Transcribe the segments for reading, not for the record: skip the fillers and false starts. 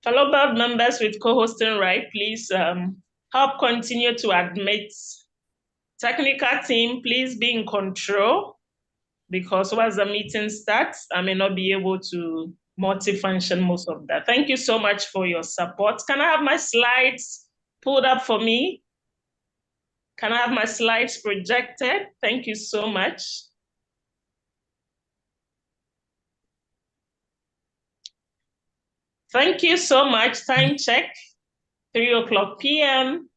Fellow board members with co-hosting right, please help continue to admit. Technical team, please be in control because once the meeting starts, I may not be able to multi-function most of that. Thank you so much for your support. Can I have my slides pulled up for me? Can I have my slides projected? Thank you so much. Thank you so much. Time check, 3:00 p.m.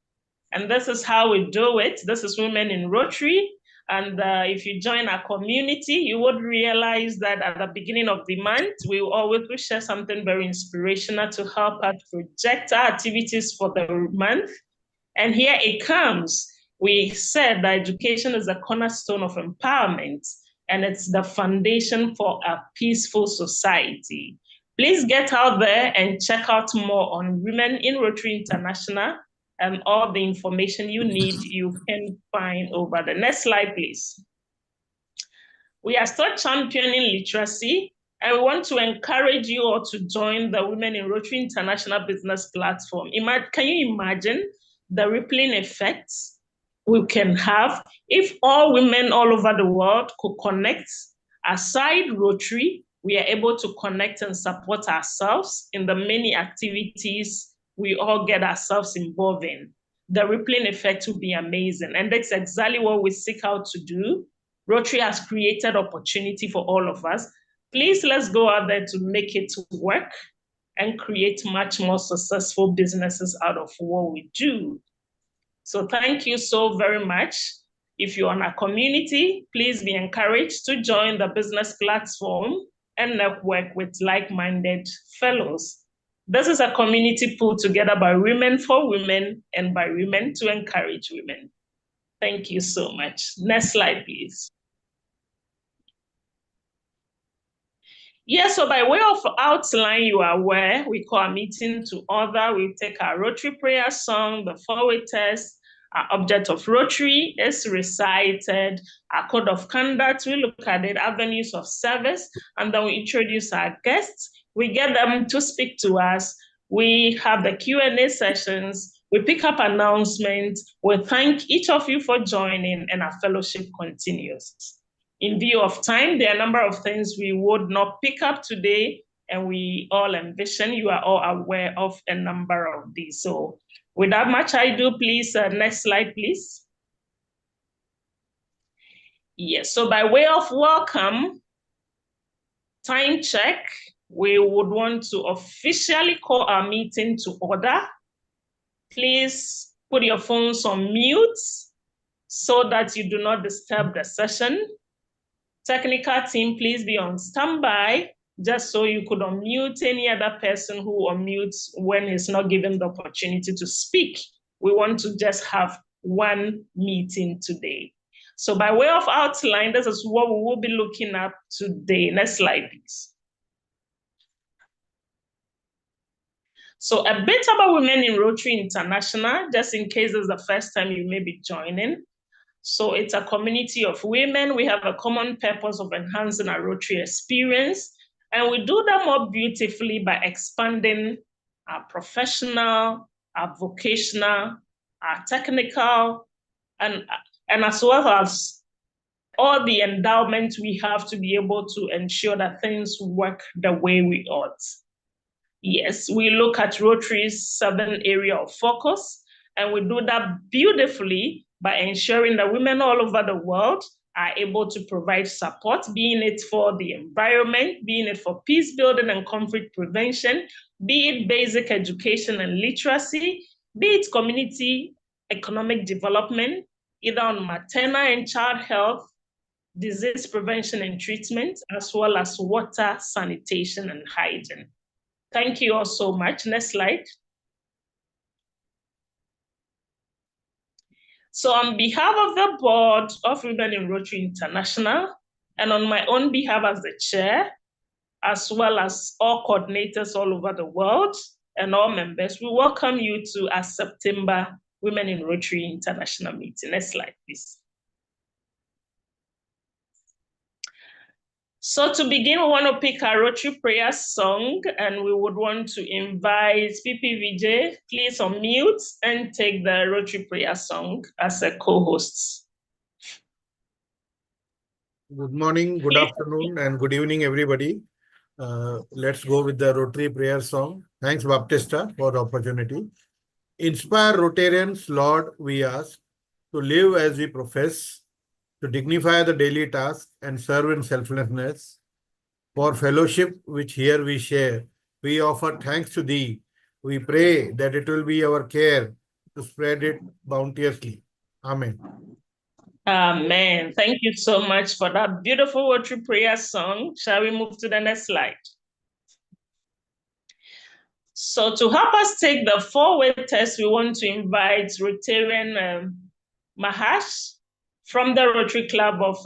And this is how we do it. This is Women in Rotary. And if you join our community, you would realize that at the beginning of the month, we always will share something very inspirational to help us project our activities for the month. And here it comes. We said that education is a cornerstone of empowerment, and it's the foundation for a peaceful society. Please get out there and check out more on Women in Rotary International, and all the information you need, you can find over the next slide, please. We are still championing literacy, and we want to encourage you all to join the Women in Rotary International Business Platform. Can you imagine the rippling effects we can have if all women all over the world could connect? Aside Rotary, we are able to connect and support ourselves in the many activities we all get ourselves involved in. The rippling effect will be amazing. And that's exactly what we seek out to do. Rotary has created opportunity for all of us. Please, let's go out there to make it work and create much more successful businesses out of what we do. So thank you so very much. If you're on a community, please be encouraged to join the business platform and network with like-minded fellows. This is a community put together by women for women and by women to encourage women. Thank you so much. Next slide, please. Yeah, so by way of outline, you are aware, we call our meeting to order. We take our Rotary prayer song, the four-way test, our object of Rotary is recited, our code of conduct, we look at it, avenues of service, and then we introduce our guests. We get them to speak to us. We have the Q&A sessions. We pick up announcements. We thank each of you for joining, and our fellowship continues. In view of time, there are a number of things we would not pick up today, and we all envision you are all aware of a number of these. So without much ado, please, next slide, please. Yes, so by way of welcome, time check, we would want to officially call our meeting to order. Please put your phones on mute so that you do not disturb the session. Technical team, please be on standby, just so you could unmute any other person who unmutes when he's not given the opportunity to speak. We want to just have one meeting today. So by way of outline, this is what we will be looking at today. Next slide, please. So a bit about Women in Rotary International, just in case it's the first time you may be joining. So it's a community of women. We have a common purpose of enhancing our Rotary experience. And we do that more beautifully by expanding our professional, our vocational, our technical, and as well as all the endowment we have to be able to ensure that things work the way we ought. Yes, we look at Rotary's 7 area of focus, and we do that beautifully by ensuring that women all over the world are able to provide support, being it for the environment, being it for peace building and conflict prevention, be it basic education and literacy, be it community economic development, either on maternal and child health, disease prevention and treatment, as well as water, sanitation, and hygiene. Thank you all so much. Next slide. So on behalf of the board of Women in Rotary International, and on my own behalf as the chair, as well as all coordinators all over the world and all members, we welcome you to our September Women in Rotary International meeting. Next slide, please. So to begin, we want to pick a Rotary prayer song, and we would want to invite PPVJ, please unmute and take the Rotary prayer song as a co-host. Good morning, good afternoon, and good evening, everybody. Let's go with the Rotary prayer song. Thanks, Baptista, for the opportunity. Inspire Rotarians, Lord, we ask, to live as we profess, to dignify the daily task and serve in selflessness. For fellowship which here we share, we offer thanks to Thee. We pray that it will be our care to spread it bounteously. Amen. Amen. Thank you so much for that beautiful Rotary prayer song. Shall we move to the next slide? So to help us take the four-way test, we want to invite Rotarian Mahash from the Rotary Club of,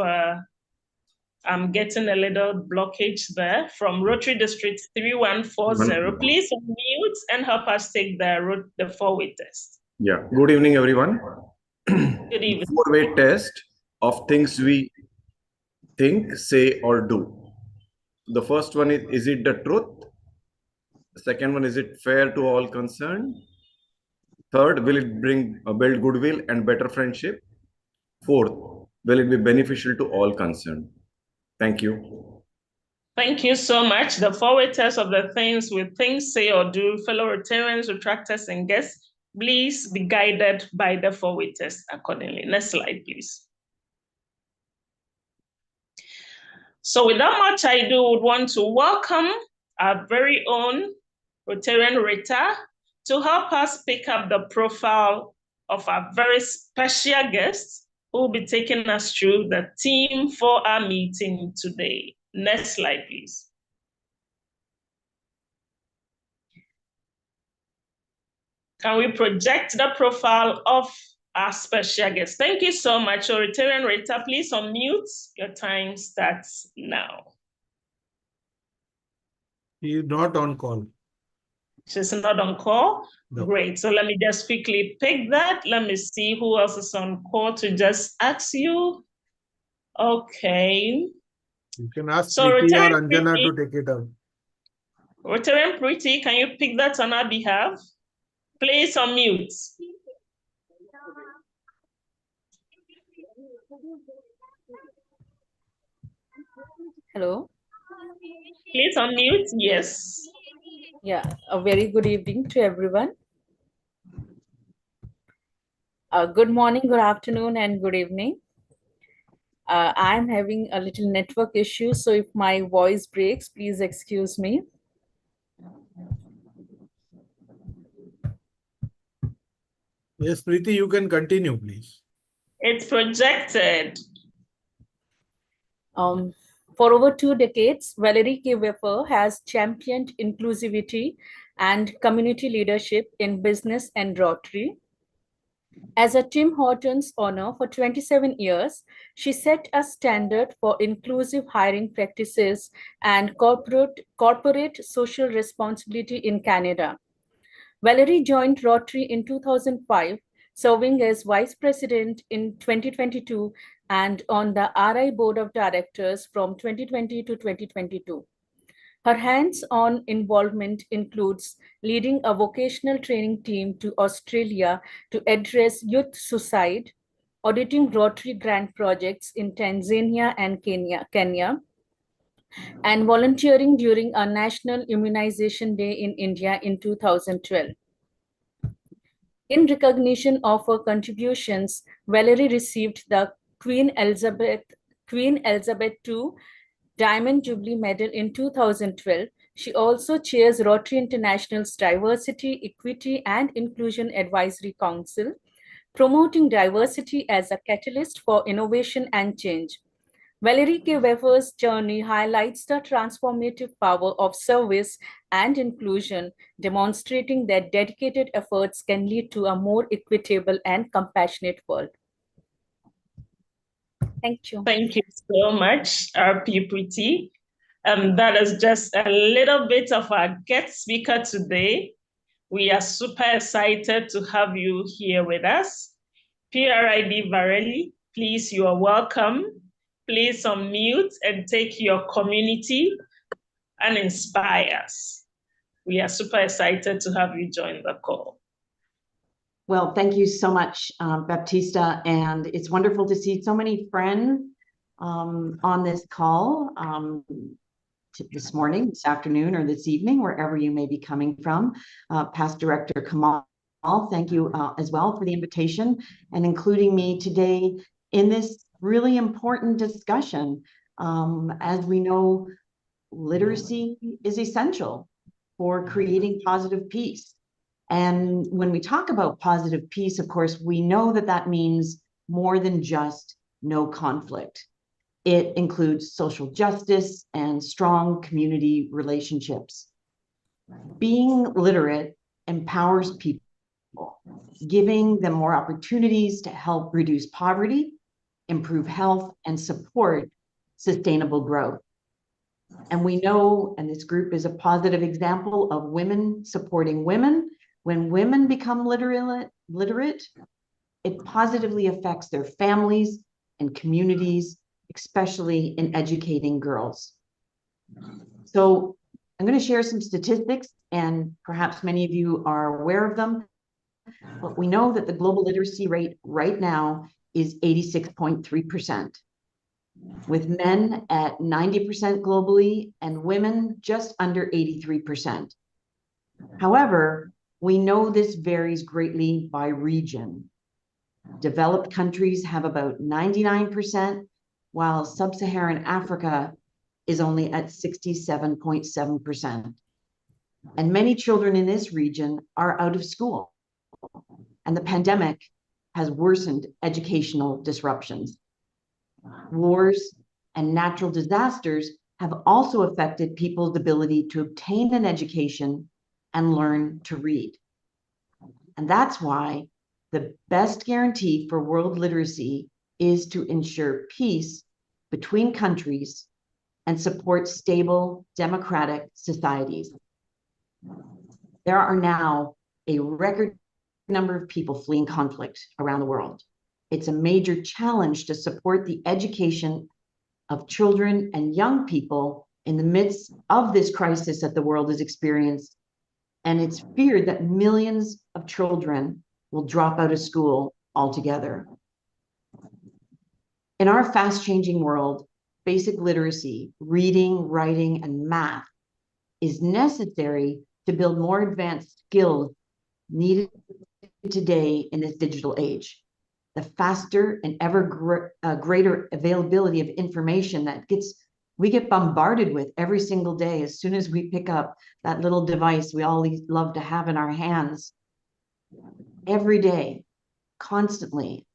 I'm getting a little blockage there, from Rotary District 3140. Please unmute and help us take the four-way test. Yeah, good evening, everyone. Good evening. Four-way test of things we think, say, or do. The first one is it the truth? The second one, is it fair to all concerned? Third, will it build goodwill and better friendship? Fourth, will it be beneficial to all concerned? Thank you. Thank you so much. The four-way test of the things we think, say, or do, fellow Rotarians, retractors, and guests, please be guided by the four-way test accordingly. Next slide, please. So without much ado, we would want to welcome our very own Rotarian Rita to help us pick up the profile of our very special guest who will be taking us through the theme for our meeting today. Next slide, please. Can we project the profile of our special guest? Thank you so much. Rotarian Rita, please unmute. Your time starts now. She is not on call. She's not on call? No. Great. So let me just quickly pick that. Let me see who else is on call to just ask you. Okay. You can ask So Preeti or Rotarian Anjana Pretty, to take it up. Rotarian Pretty, can you pick that on our behalf? Please unmute. Hello. Please unmute. Yes. Yeah, a very good evening to everyone. Good morning, good afternoon, and good evening. I'm having a little network issue, so if my voice breaks, please excuse me. Yes, Preeti, you can continue, please. It's projected. For over 2 decades, Valerie Wafer has championed inclusivity and community leadership in business and Rotary. As a Tim Hortons honor for 27 years, she set a standard for inclusive hiring practices and corporate social responsibility in Canada. Valerie joined Rotary in 2005, serving as Vice President in 2022 and on the RI Board of Directors from 2020 to 2022. Her hands-on involvement includes leading a vocational training team to Australia to address youth suicide, auditing Rotary grant projects in Tanzania and Kenya, and volunteering during a National Immunization Day in India in 2012. In recognition of her contributions, Valerie received the Queen Elizabeth II Diamond Jubilee Medal in 2012. She also chairs Rotary International's Diversity, Equity, and Inclusion Advisory Council, promoting diversity as a catalyst for innovation and change. Valerie Wafer's journey highlights the transformative power of service and inclusion, demonstrating that dedicated efforts can lead to a more equitable and compassionate world. Thank you. Thank you so much, RP. That is just a little bit of our guest speaker today. We are super excited to have you here with us. PRID Valerie, please, you are welcome. please unmute and take your community and inspire us. We are super excited to have you join the call. Well, thank you so much, Baptista. And it's wonderful to see so many friends on this call this morning, this afternoon, or this evening, wherever you may be coming from. Past Director Kamal, thank you as well for the invitation and including me today in this really important discussion. As we know, literacy is essential for creating positive peace. And when we talk about positive peace, of course, we know that that means more than just no conflict. It includes social justice and strong community relationships. Being literate empowers people, giving them more opportunities to help reduce poverty, improve health, and support sustainable growth. And we know, and this group is a positive example of women supporting women. When women become literate, it positively affects their families and communities, especially in educating girls. So I'm going to share some statistics, and perhaps many of you are aware of them, but we know that the global literacy rate right now is 86.3%, with men at 90% globally and women just under 83%. However, we know this varies greatly by region. Developed countries have about 99%, while sub-Saharan Africa is only at 67.7%. And many children in this region are out of school. And the pandemic has worsened educational disruptions. Wars and natural disasters have also affected people's ability to obtain an education and learn to read. And that's why the best guarantee for world literacy is to ensure peace between countries and support stable democratic societies. There are now a record number of people fleeing conflict around the world. It's a major challenge to support the education of children and young people in the midst of this crisis that the world has experienced. And it's feared that millions of children will drop out of school altogether. In our fast-changing world, basic literacy, reading, writing, and math is necessary to build more advanced skills needed today in this digital age. The faster and ever greater availability of information that we get bombarded with every single day as soon as we pick up that little device we all love to have in our hands. Every day, constantly,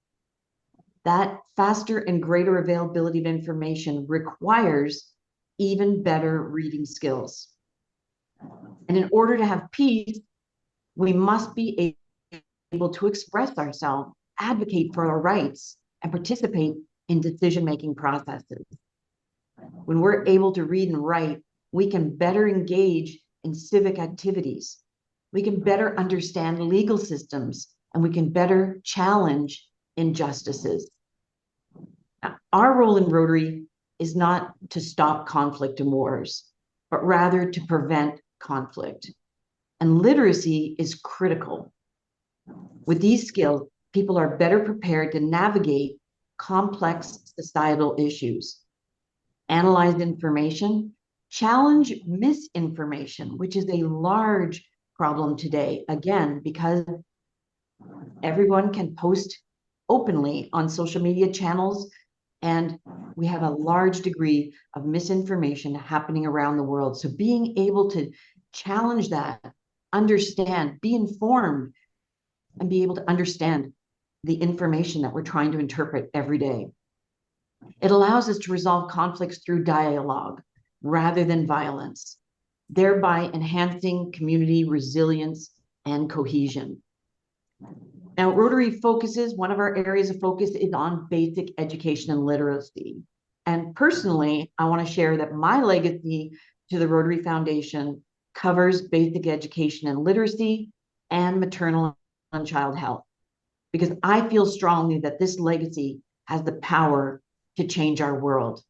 that faster and greater availability of information requires even better reading skills. And in order to have peace, we must be able to express ourselves, advocate for our rights, and participate in decision-making processes. When we're able to read and write, we can better engage in civic activities. We can better understand legal systems, and we can better challenge injustices. Now, our role in Rotary is not to stop conflict and wars, but rather to prevent conflict. And literacy is critical. With these skills, people are better prepared to navigate complex societal issues, analyze information, challenge misinformation, which is a large problem today, again, because everyone can post openly on social media channels, and we have a large degree of misinformation happening around the world. So being able to challenge that, understand, be informed, and be able to understand the information that we're trying to interpret every day. It allows us to resolve conflicts through dialogue rather than violence, thereby enhancing community resilience and cohesion. Now, Rotary one of our areas of focus is on basic education and literacy. And personally, I want to share that my legacy to the Rotary Foundation covers basic education and literacy and maternal and child health, because I feel strongly that this legacy has the power to change our world,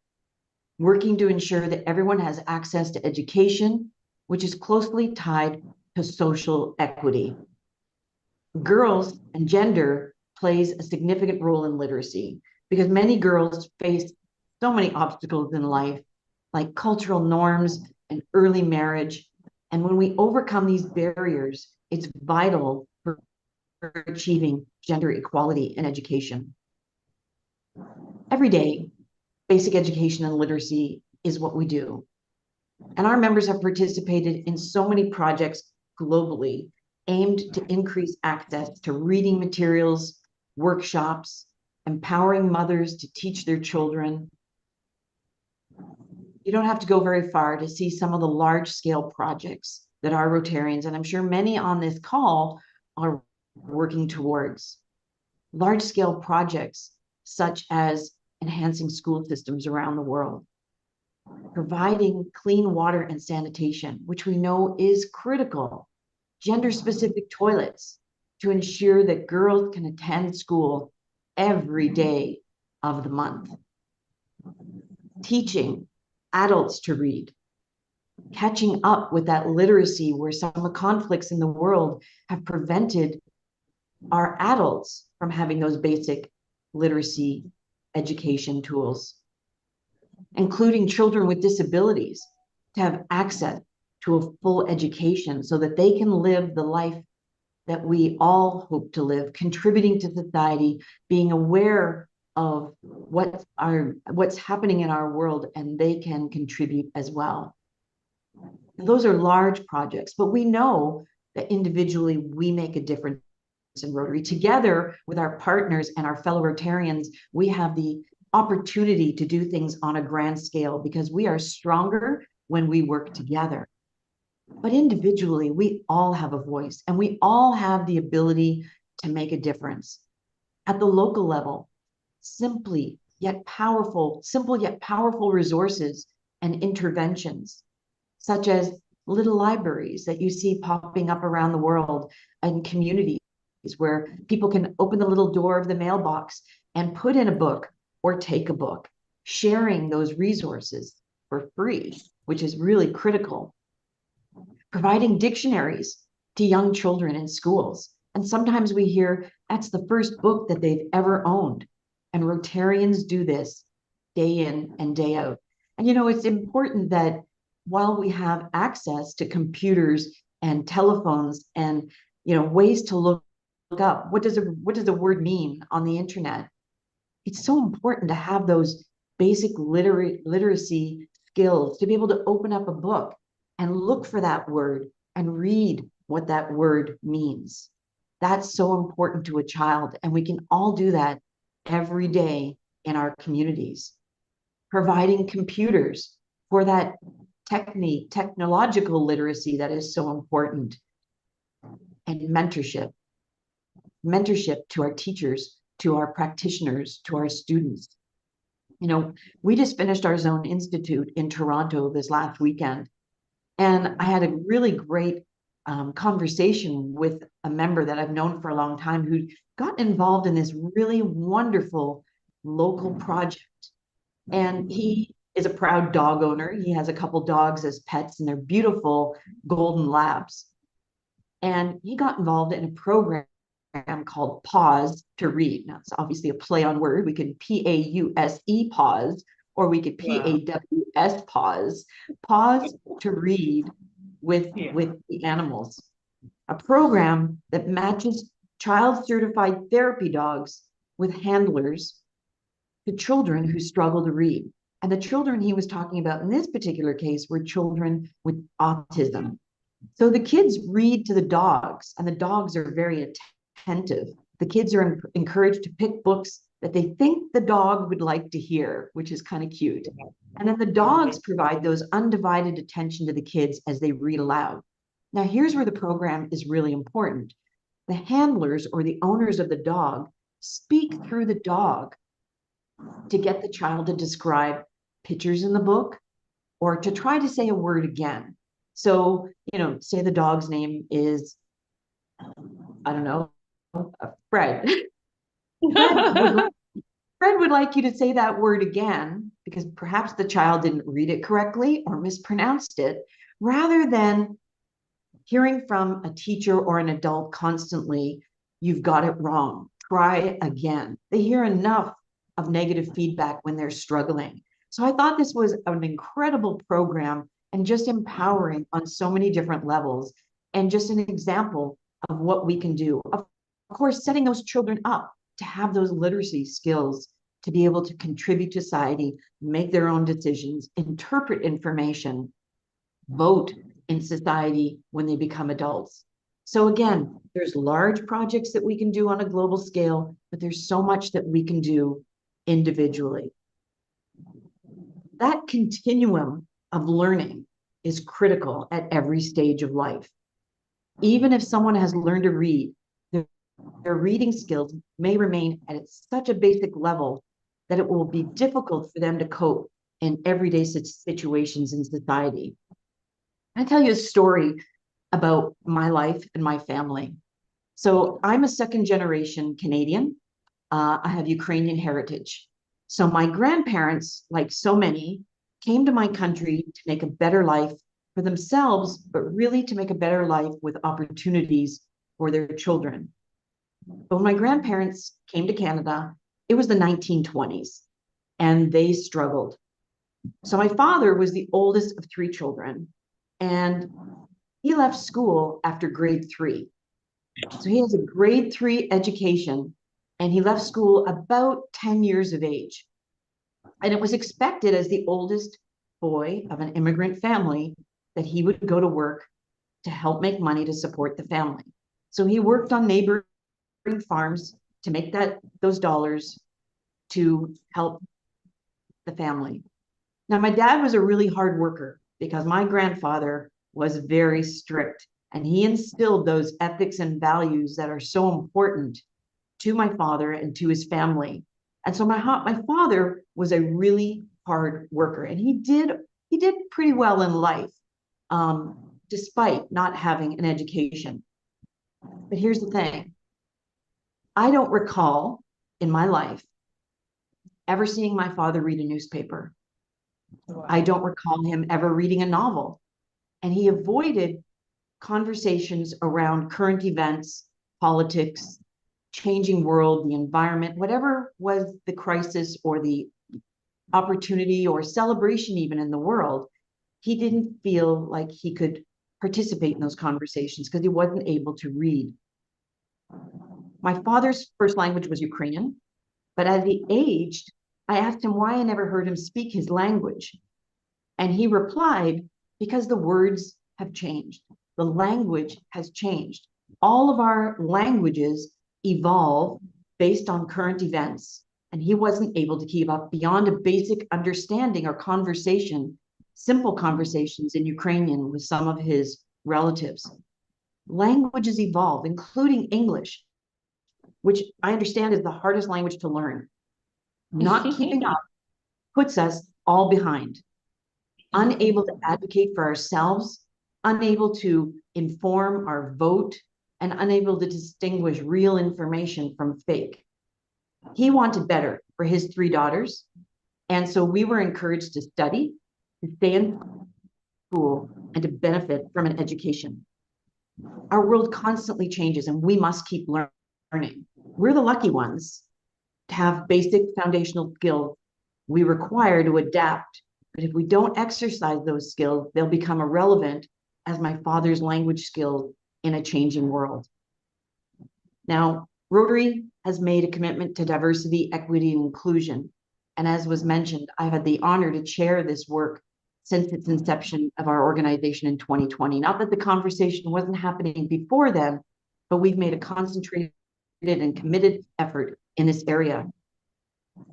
working to ensure that everyone has access to education, which is closely tied to social equity. Girls and gender plays a significant role in literacy because many girls face so many obstacles in life, like cultural norms and early marriage. And when we overcome these barriers, it's vital for achieving gender equality in education. Every day, basic education and literacy is what we do. And our members have participated in so many projects globally aimed to increase access to reading materials, workshops, empowering mothers to teach their children. You don't have to go very far to see some of the large-scale projects that our Rotarians, and I'm sure many on this call, are working towards. Large-scale projects such as enhancing school systems around the world, providing clean water and sanitation, which we know is critical, gender-specific toilets to ensure that girls can attend school every day of the month, teaching adults to read, catching up with that literacy where some of the conflicts in the world have prevented our adults from having those basic literacy education tools, including children with disabilities to have access to a full education so that they can live the life that we all hope to live, contributing to society, being aware of what's happening in our world, and they can contribute as well. And those are large projects, but we know that individually we make a difference in Rotary. Together with our partners and our fellow Rotarians, we have the opportunity to do things on a grand scale because we are stronger when we work together. But individually, we all have a voice and we all have the ability to make a difference. At the local level, simple yet powerful resources and interventions, such as little libraries that you see popping up around the world in communities where people can open the little door of the mailbox and put in a book or take a book, sharing those resources for free, which is really critical. Providing dictionaries to young children in schools. And sometimes we hear that's the first book that they've ever owned. And Rotarians do this day in and day out. And it's important that while we have access to computers and telephones and ways to look up what does a word mean on the internet, it's so important to have those basic literacy skills to be able to open up a book and look for that word and read what that word means. That's so important to a child, and we can all do that every day in our communities. Providing computers for that technological literacy that is so important. And mentorship to our teachers, to our practitioners, to our students. We just finished our Zone Institute in Toronto this last weekend. And I had a really great conversation with a member that I've known for a long time who got involved in this really wonderful local project. And he is a proud dog owner. He has a couple dogs as pets, and they're beautiful golden labs. And he got involved in a program called Pause to Read. Now, it's obviously a play on word. We could P-A-U-S-E pause, or we could P-A-W-S pause to read with the animals. A program that matches child certified therapy dogs with handlers to children who struggle to read. And the children he was talking about in this particular case were children with autism. So the kids read to the dogs, and the dogs are very attentive. The kids are encouraged to pick books that they think the dog would like to hear, which is kind of cute. And then the dogs provide those undivided attention to the kids as they read aloud. Now, here's where the program is really important. The handlers or the owners of the dog speak through the dog to get the child to describe pictures in the book or to try to say a word again. So, say the dog's name is, Fred. Fred would like you to say that word again, because perhaps the child didn't read it correctly or mispronounced it, rather than hearing from a teacher or an adult constantly, you've got it wrong, try again. They hear enough of negative feedback when they're struggling. So I thought this was an incredible program and just empowering on so many different levels, and just an example of what we can do. Of course, setting those children up to have those literacy skills, to be able to contribute to society, make their own decisions, interpret information, vote in society when they become adults. So again, there's large projects that we can do on a global scale, but there's so much that we can do individually. That continuum of learning is critical at every stage of life. Even if someone has learned to read, their reading skills may remain at such a basic level that it will be difficult for them to cope in everyday situations in society. I'll tell you a story about my life and my family. So I'm a second generation Canadian. I have Ukrainian heritage. So my grandparents, like so many, came to my country to make a better life for themselves, but really to make a better life with opportunities for their children. But when my grandparents came to Canada, it was the 1920s, and they struggled. So my father was the oldest of 3 children, and he left school after grade 3. So he has a grade 3 education, and he left school about 10 years of age. And it was expected, as the oldest boy of an immigrant family, that he would go to work to help make money to support the family. So he worked on neighboring farms to make those dollars to help the family. Now, my dad was a really hard worker because my grandfather was very strict, and he instilled those ethics and values that are so important to my father and to his family. And so my father was a really hard worker, and he did pretty well in life, despite not having an education. But here's the thing. I don't recall in my life ever seeing my father read a newspaper. Wow. I don't recall him ever reading a novel. And he avoided conversations around current events, politics, changing world, the environment, whatever was the crisis or the opportunity or celebration even in the world. He didn't feel like he could participate in those conversations because he wasn't able to read. My father's first language was Ukrainian, but as he aged, I asked him why I never heard him speak his language. And he replied, because the words have changed. The language has changed. All of our languages evolve based on current events. And he wasn't able to keep up beyond a basic understanding or conversation, simple conversations in Ukrainian with some of his relatives. Languages evolve, including English, which I understand is the hardest language to learn. Not keeping up puts us all behind, unable to advocate for ourselves, unable to inform our vote, and unable to distinguish real information from fake. He wanted better for his 3 daughters, and so we were encouraged to study, to stay in school, and to benefit from an education. Our world constantly changes, and we must keep learning. We're the lucky ones to have basic foundational skills we require to adapt. But if we don't exercise those skills, they'll become irrelevant as my father's language skills in a changing world. Now, Rotary has made a commitment to diversity, equity, and inclusion. And as was mentioned, I've had the honor to chair this work since its inception of our organization in 2020. Not that the conversation wasn't happening before then, but we've made a concentrated and committed effort in this area.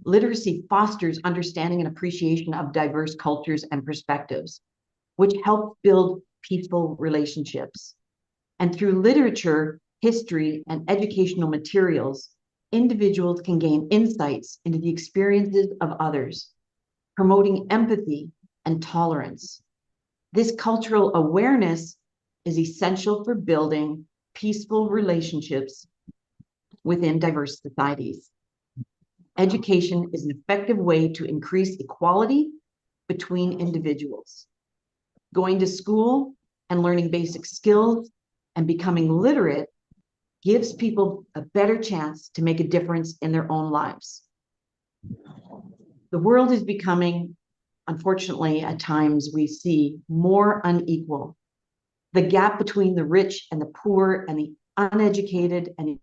Literacy fosters understanding and appreciation of diverse cultures and perspectives, which help build peaceful relationships. And through literature, history, and educational materials, individuals can gain insights into the experiences of others, promoting empathy and tolerance. This cultural awareness is essential for building peaceful relationships within diverse societies. Education is an effective way to increase equality between individuals. Going to school and learning basic skills and becoming literate gives people a better chance to make a difference in their own lives. The world is becoming, unfortunately, at times we see more unequal. The gap between the rich and the poor and the uneducated and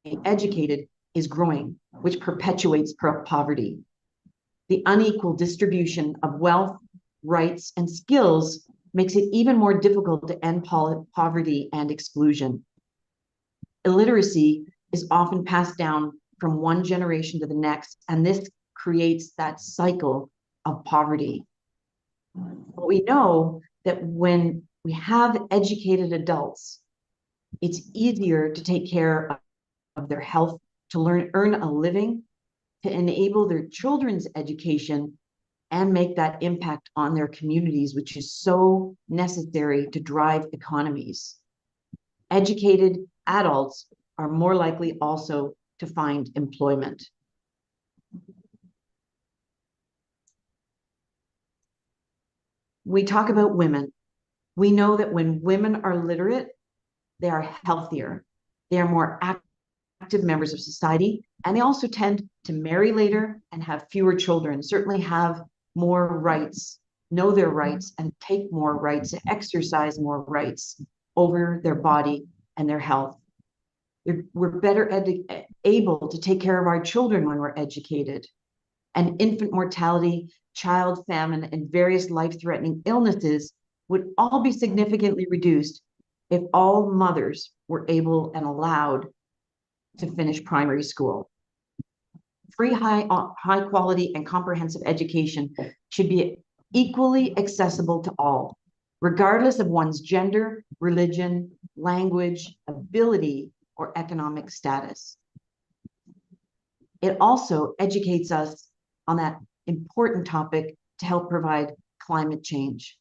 the educated is growing, which perpetuates poverty. The unequal distribution of wealth, rights, and skills makes it even more difficult to end poverty and exclusion. Illiteracy is often passed down from one generation to the next, and this creates that cycle of poverty. But we know that when we have educated adults, it's easier to take care of their health, to earn a living, to enable their children's education, and make that impact on their communities, which is so necessary to drive economies. Educated adults are more likely also to find employment. We talk about women. We know that when women are literate, they are healthier. They are more active members of society, and they also tend to marry later and have fewer children, certainly have more rights, know their rights, and take more rights, exercise more rights over their body and their health. We're better able to take care of our children when we're educated. And infant mortality, child famine, and various life-threatening illnesses would all be significantly reduced if all mothers were able and allowed to finish primary school. Free, high quality and comprehensive education should be equally accessible to all, regardless of one's gender, religion, language, ability, or economic status. It also educates us on that important topic to help provide climate change.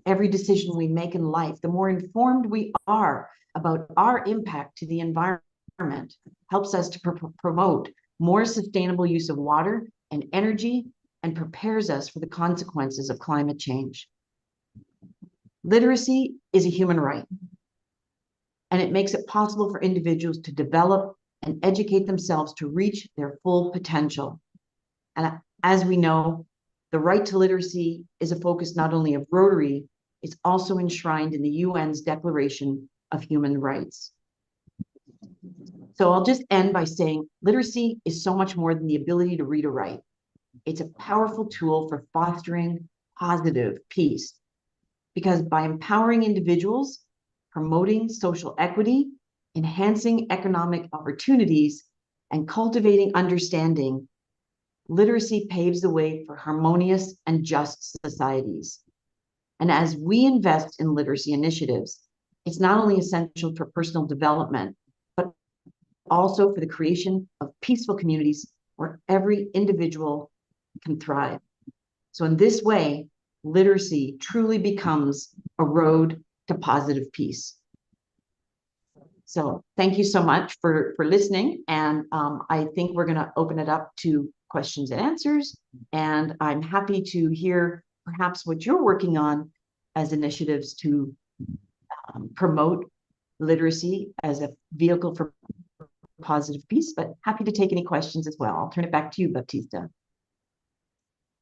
Every decision we make in life, the more informed we are about our impact to the environment, helps us to promote more sustainable use of water and energy, and prepares us for the consequences of climate change. Literacy is a human right, and it makes it possible for individuals to develop and educate themselves to reach their full potential. And as we know, the right to literacy is a focus not only of Rotary, it's also enshrined in the UN's Declaration of Human Rights. So I'll just end by saying literacy is so much more than the ability to read or write. It's a powerful tool for fostering positive peace, because by empowering individuals, promoting social equity, enhancing economic opportunities, and cultivating understanding, literacy paves the way for harmonious and just societies. And as we invest in literacy initiatives, it's not only essential for personal development, but also for the creation of peaceful communities where every individual can thrive. So in this way, literacy truly becomes a road to positive peace. So thank you so much for listening. And I think we're going to open it up to questions and answers. And I'm happy to hear perhaps what you're working on as initiatives to promote literacy as a vehicle for positive peace, but happy to take any questions as well. I'll turn it back to you, Baptista.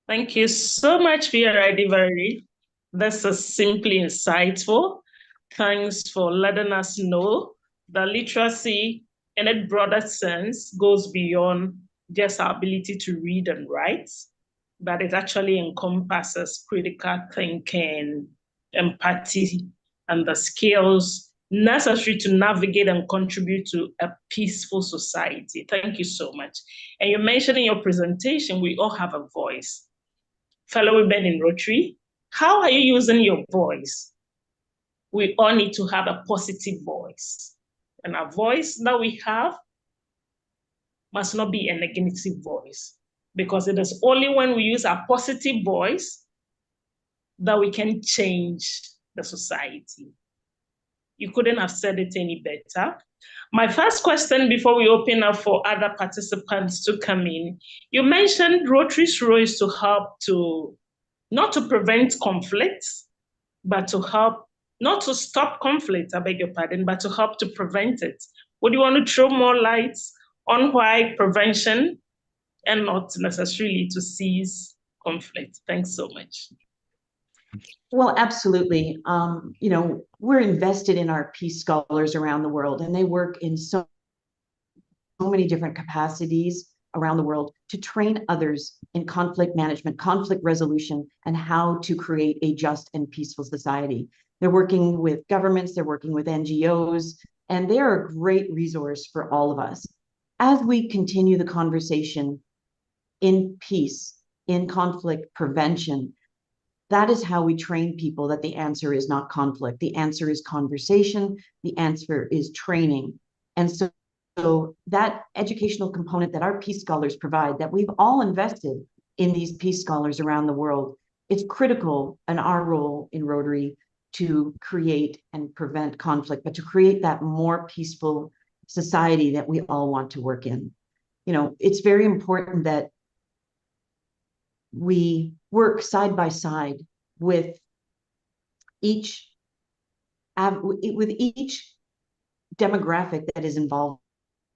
Thank you so much for your idea, Valerie. This is simply insightful. Thanks for letting us know that literacy, in its broader sense, goes beyond just our ability to read and write, that it actually encompasses critical thinking, empathy, and the skills necessary to navigate and contribute to a peaceful society. Thank you so much. And you mentioned in your presentation, we all have a voice. Fellow women in Rotary, how are you using your voice? We all need to have a positive voice. And a voice that we have must not be a negative voice, because it is only when we use a positive voice that we can change the society. You couldn't have said it any better. My first question before we open up for other participants to come in, you mentioned Rotary's role is to help to, not to prevent conflicts, but to help, not to stop conflict, I beg your pardon, but to help to prevent it. Would you want to throw more light on why prevention and not necessarily to cease conflict? Thanks so much. Well, absolutely. You know, we're invested in our peace scholars around the world, and they work in so many different capacities around the world to train others in conflict management, conflict resolution, and how to create a just and peaceful society. They're working with governments, they're working with NGOs, and they are a great resource for all of us. As we continue the conversation in peace, in conflict prevention, that is how we train people that the answer is not conflict. The answer is conversation. The answer is training. And so that educational component that our peace scholars provide, that we've all invested in these peace scholars around the world, it's critical in our role in Rotary to create and prevent conflict, but to create that more peaceful society that we all want to work in. You know, it's very important that we work side by side with each demographic that is involved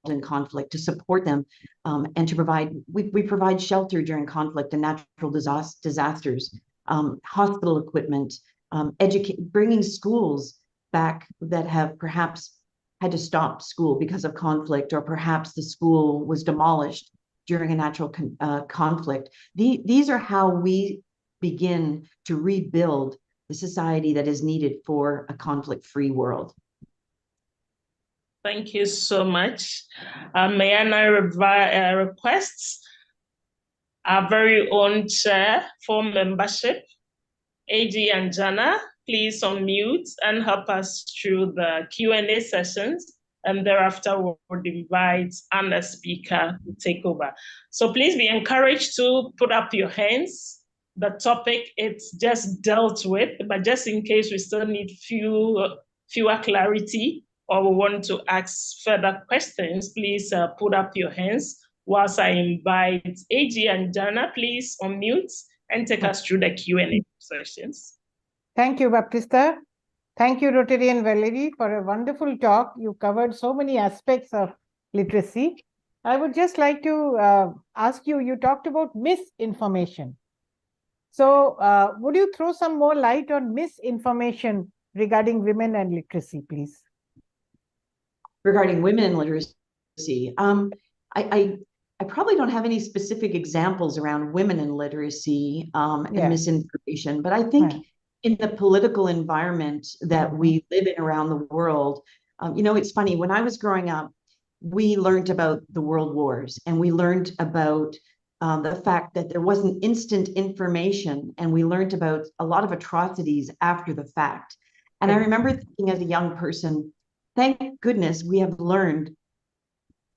in conflict, to support them and to provide, we provide shelter during conflict and natural disasters, hospital equipment, bringing schools back that have perhaps had to stop school because of conflict, or perhaps the school was demolished during a natural conflict. These are how we begin to rebuild the society that is needed for a conflict-free world. Thank you so much. May I now request our very own chair for membership, AG and Jana, please unmute and help us through the Q&A sessions, and thereafter we would invite Anna speaker to take over. So please be encouraged to put up your hands. The topic it's just dealt with, but just in case we still need fewer clarity or we want to ask further questions, please put up your hands whilst I invite AG and Jana, please unmute and take us through the Q&A sessions. Thank you, Baptista. Thank you, Rotary and Valerie, for a wonderful talk. You covered so many aspects of literacy. I would just like to ask you, you talked about misinformation. So would you throw some more light on misinformation regarding women and literacy, please? Regarding women and literacy, I probably don't have any specific examples around women in literacy and misinformation, but I think in the political environment that we live in around the world, you know, it's funny, when I was growing up, we learned about the world wars, and we learned about the fact that there wasn't instant information, and we learned about a lot of atrocities after the fact. And I remember thinking as a young person, thank goodness we have learned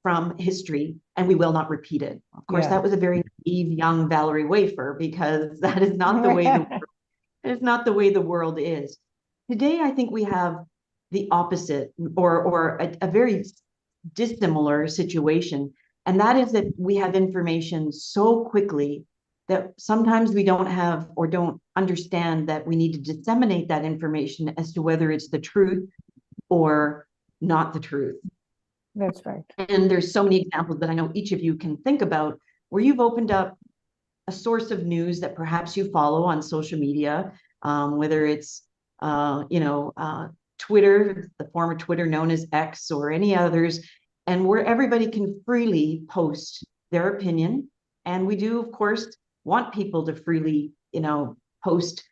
from history and we will not repeat it. Of course, that was a very naive young Valerie Wafer, because that is not the way it's not the way the world is. Today, I think we have the opposite, or a very dissimilar situation. And that is that we have information so quickly that sometimes we don't have or don't understand that we need to disseminate that information as to whether it's the truth or not the truth. That's right. And there's so many examples that I know each of you can think about where you've opened up a source of news that perhaps you follow on social media, whether it's, Twitter, the former Twitter known as X, or any others, and where everybody can freely post their opinion. And we do, of course, want people to freely, post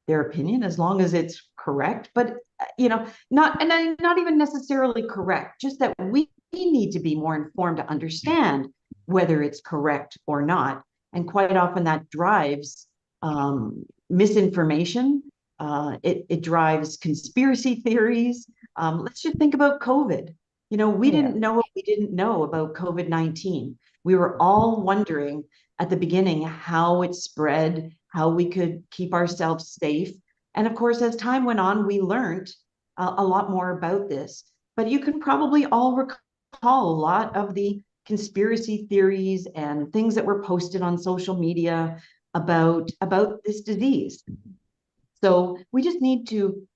their opinion as long as it's correct, but not even necessarily correct, just that we need to be more informed to understand whether it's correct or not. And quite often that drives misinformation. It drives conspiracy theories. Let's just think about COVID. We didn't know what we didn't know about COVID-19. We were all wondering at the beginning how it spread, how we could keep ourselves safe. And of course, as time went on, we learned a lot more about this. But you can probably all recall a lot of the conspiracy theories and things that were posted on social media about this disease. So we just need to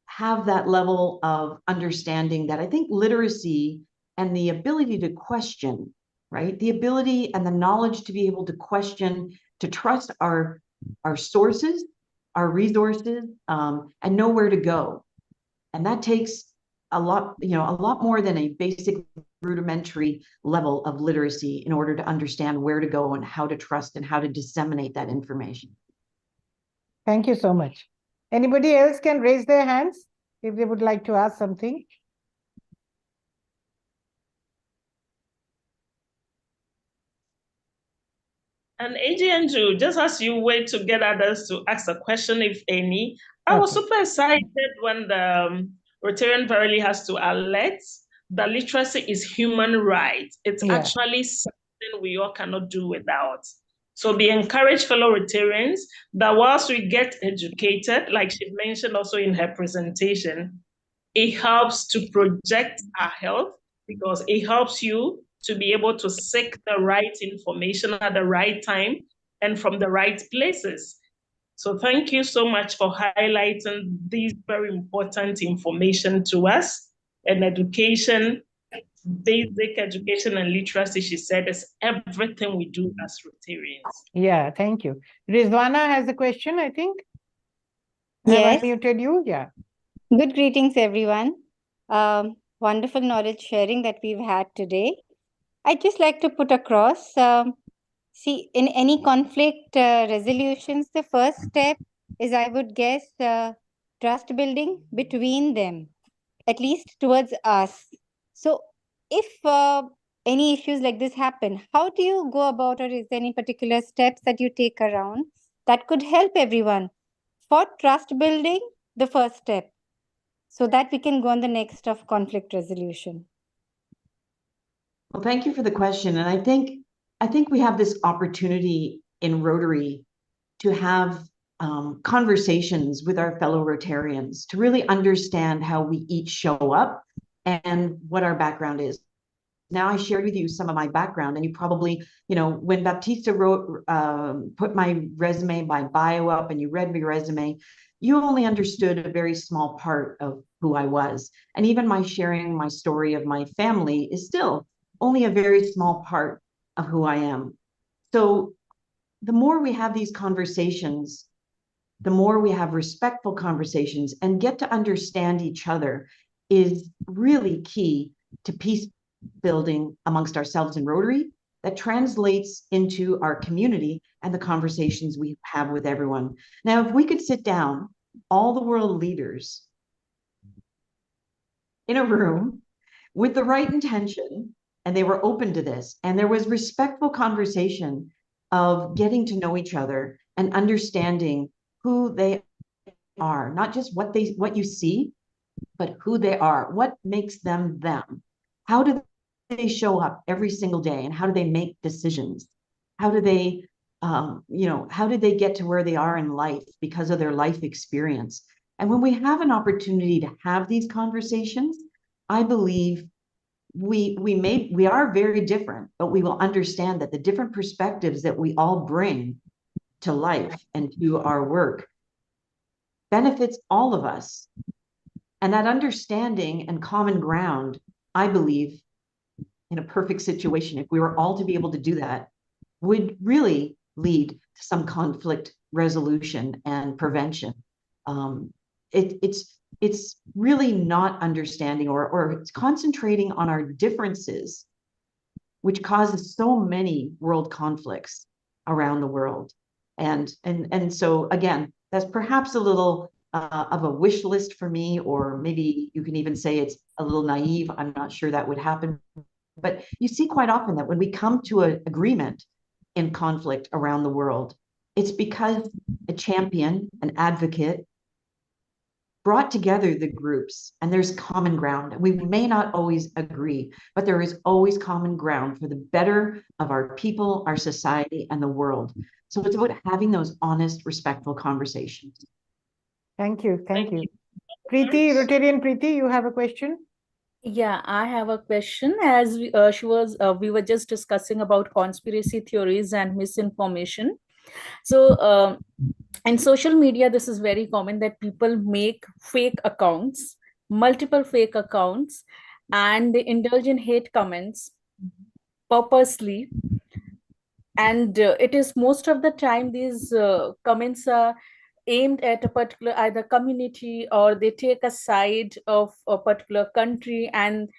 have that level of understanding that I think literacy and the ability to question, right? The ability and the knowledge to be able to question, to trust our sources, our resources, and know where to go. And that takes a lot, a lot more than a basic rudimentary level of literacy in order to understand where to go and how to trust and how to disseminate that information. Thank you so much. Anybody else can raise their hands if they would like to ask something. And AJ Andrew, just as you wait to get others to ask a question, if any, I was super excited when the Rotarian Verily has to alert that literacy is human right. It's actually something we all cannot do without. So be encouraged, fellow Rotarians, that whilst we get educated, like she mentioned also in her presentation, it helps to project our health because it helps you to be able to seek the right information at the right time and from the right places. So thank you so much for highlighting these very important information to us. And education, basic education and literacy, she said, is everything we do as Rotarians. Yeah, thank you. Rizwana has a question, I think. Yes. Have I muted you? Yeah. Good greetings, everyone. Wonderful knowledge sharing that we've had today. I'd just like to put across, see, in any conflict resolutions, the first step is, I would guess, trust building between them, at least towards us. So if any issues like this happen, how do you go about, or is there any particular steps that you take around that could help everyone? For trust building, the first step, so that we can go on the next of conflict resolution. Well, thank you for the question. And I think we have this opportunity in Rotary to have conversations with our fellow Rotarians to really understand how we each show up and what our background is. Now I shared with you some of my background, and you probably, when Baptista wrote, put my resume, my bio up, and you read my resume, you only understood a very small part of who I was. And even my sharing my story of my family is still only a very small part of who I am. So the more we have these conversations, the more we have respectful conversations and get to understand each other is really key to peace building amongst ourselves in Rotary that translates into our community and the conversations we have with everyone. Now, if we could sit down, all the world leaders in a room with the right intention, and they were open to this, and there was respectful conversation of getting to know each other and understanding who they are, not just what you see, but who they are, what makes them them. How do they show up every single day, and how do they make decisions? How do they, how did they get to where they are in life because of their life experience? And when we have an opportunity to have these conversations, I believe we are very different, but we will understand that the different perspectives that we all bring to life and to our work benefits all of us. And that understanding and common ground, I believe, in a perfect situation, if we were all to be able to do that, would really lead to some conflict resolution and prevention. It's really not understanding or it's concentrating on our differences, which causes so many world conflicts around the world. And so again, that's perhaps a little of a wish list for me, or maybe you can even say it's a little naive. I'm not sure that would happen. But you see quite often that when we come to an agreement in conflict around the world, it's because a champion, an advocate, brought together the groups, and there's common ground. We may not always agree, but there is always common ground for the better of our people, our society, and the world. So it's about having those honest, respectful conversations. Thank you. Thank you. Preeti, Rotarian Preeti, you have a question? Yeah, I have a question. As we were just discussing about conspiracy theories and misinformation. So, in social media, this is very common that people make fake accounts, multiple fake accounts, and they indulge in hate comments purposely. And it is most of the time these comments are aimed at a particular either community, or they take a side of a particular country, and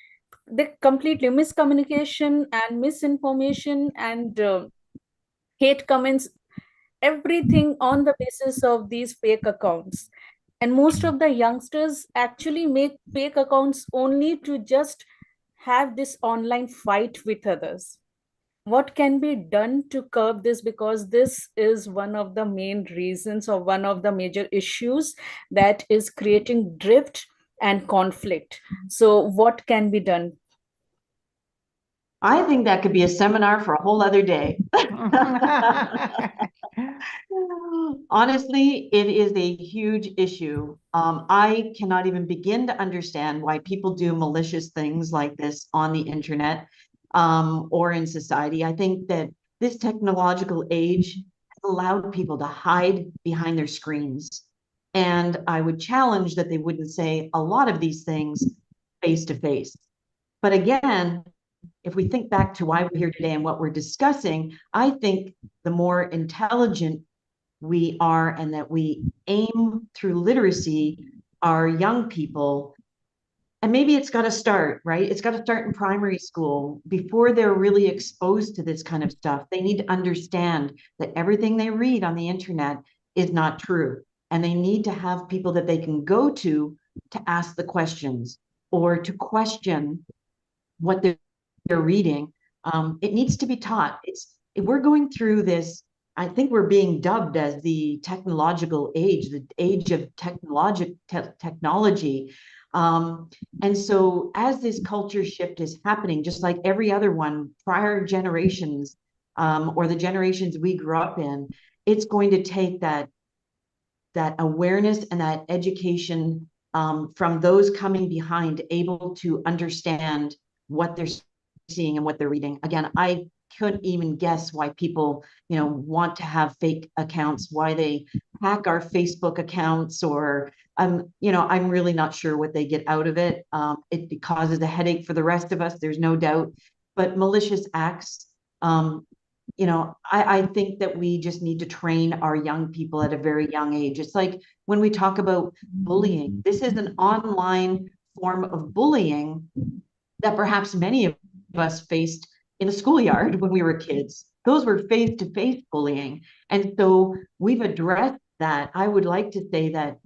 they completely miscommunication and misinformation and hate comments, everything on the basis of these fake accounts. And most of the youngsters actually make fake accounts only to just have this online fight with others. What can be done to curb this? Because this is one of the main reasons, or one of the major issues that is creating drift and conflict. So what can be done? I think that could be a seminar for a whole other day. Honestly, it is a huge issue. I cannot even begin to understand why people do malicious things like this on the internet, or in society. I think that this technological age has allowed people to hide behind their screens. And I would challenge that they wouldn't say a lot of these things face to face. But again, if we think back to why we're here today and what we're discussing, I think the more intelligent we are, and that we aim through literacy our young people, and maybe it's got to start, right? It's got to start in primary school before they're really exposed to this kind of stuff. They need to understand that everything they read on the internet is not true. And they need to have people that they can go to ask the questions, or to question what they're reading. It needs to be taught. We're going through this. I think we're being dubbed as the technological age, the age of technology. And so as this culture shift is happening, just like every other one, prior generations, or the generations we grew up in, it's going to take that awareness and that education, from those coming behind, able to understand what they're seeing and what they're reading. Again, I couldn't even guess why people, want to have fake accounts, why they hack our Facebook accounts, or I'm really not sure what they get out of it. It causes a headache for the rest of us, there's no doubt. But malicious acts, I think that we just need to train our young people at a very young age. It's like when we talk about bullying, this is an online form of bullying that perhaps many of us faced in a schoolyard when we were kids. Those were face-to-face bullying. And so we've addressed that. I would like to say that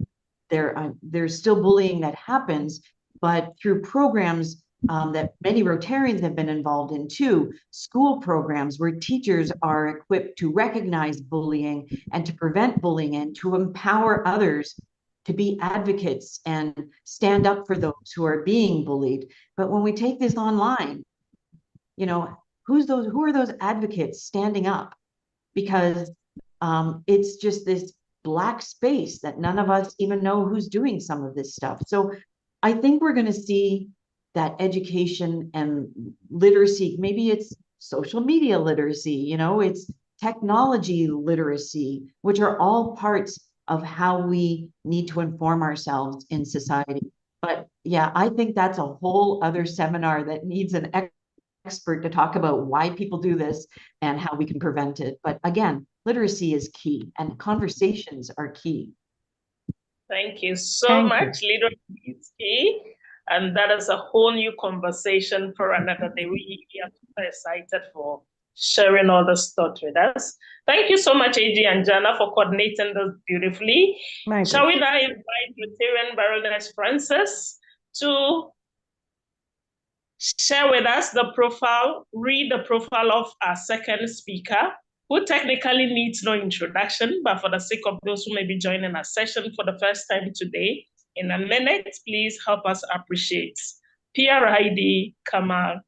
there's still bullying that happens, but through programs that many Rotarians have been involved in too, school programs where teachers are equipped to recognize bullying and to prevent bullying, and to empower others to be advocates and stand up for those who are being bullied. But when we take this online, who are those advocates standing up? Because it's just this black space that none of us even know who's doing some of this stuff. So I think we're going to see that education and literacy, maybe it's social media literacy, it's technology literacy, which are all parts of how we need to inform ourselves in society. But yeah, I think that's a whole other seminar that needs an expert to talk about why people do this and how we can prevent it. But again, literacy is key, and conversations are key. Thank you so much. Leadership is key. And that is a whole new conversation for another day. We are super excited for sharing all this thought with us. Thank you so much, AG and Jana, for coordinating this beautifully. Shall we now invite Rotarian Baroness Frances to share with us read the profile of our second speaker, who technically needs no introduction, but for the sake of those who may be joining our session for the first time today, in a minute, please help us appreciate PRID Kamal.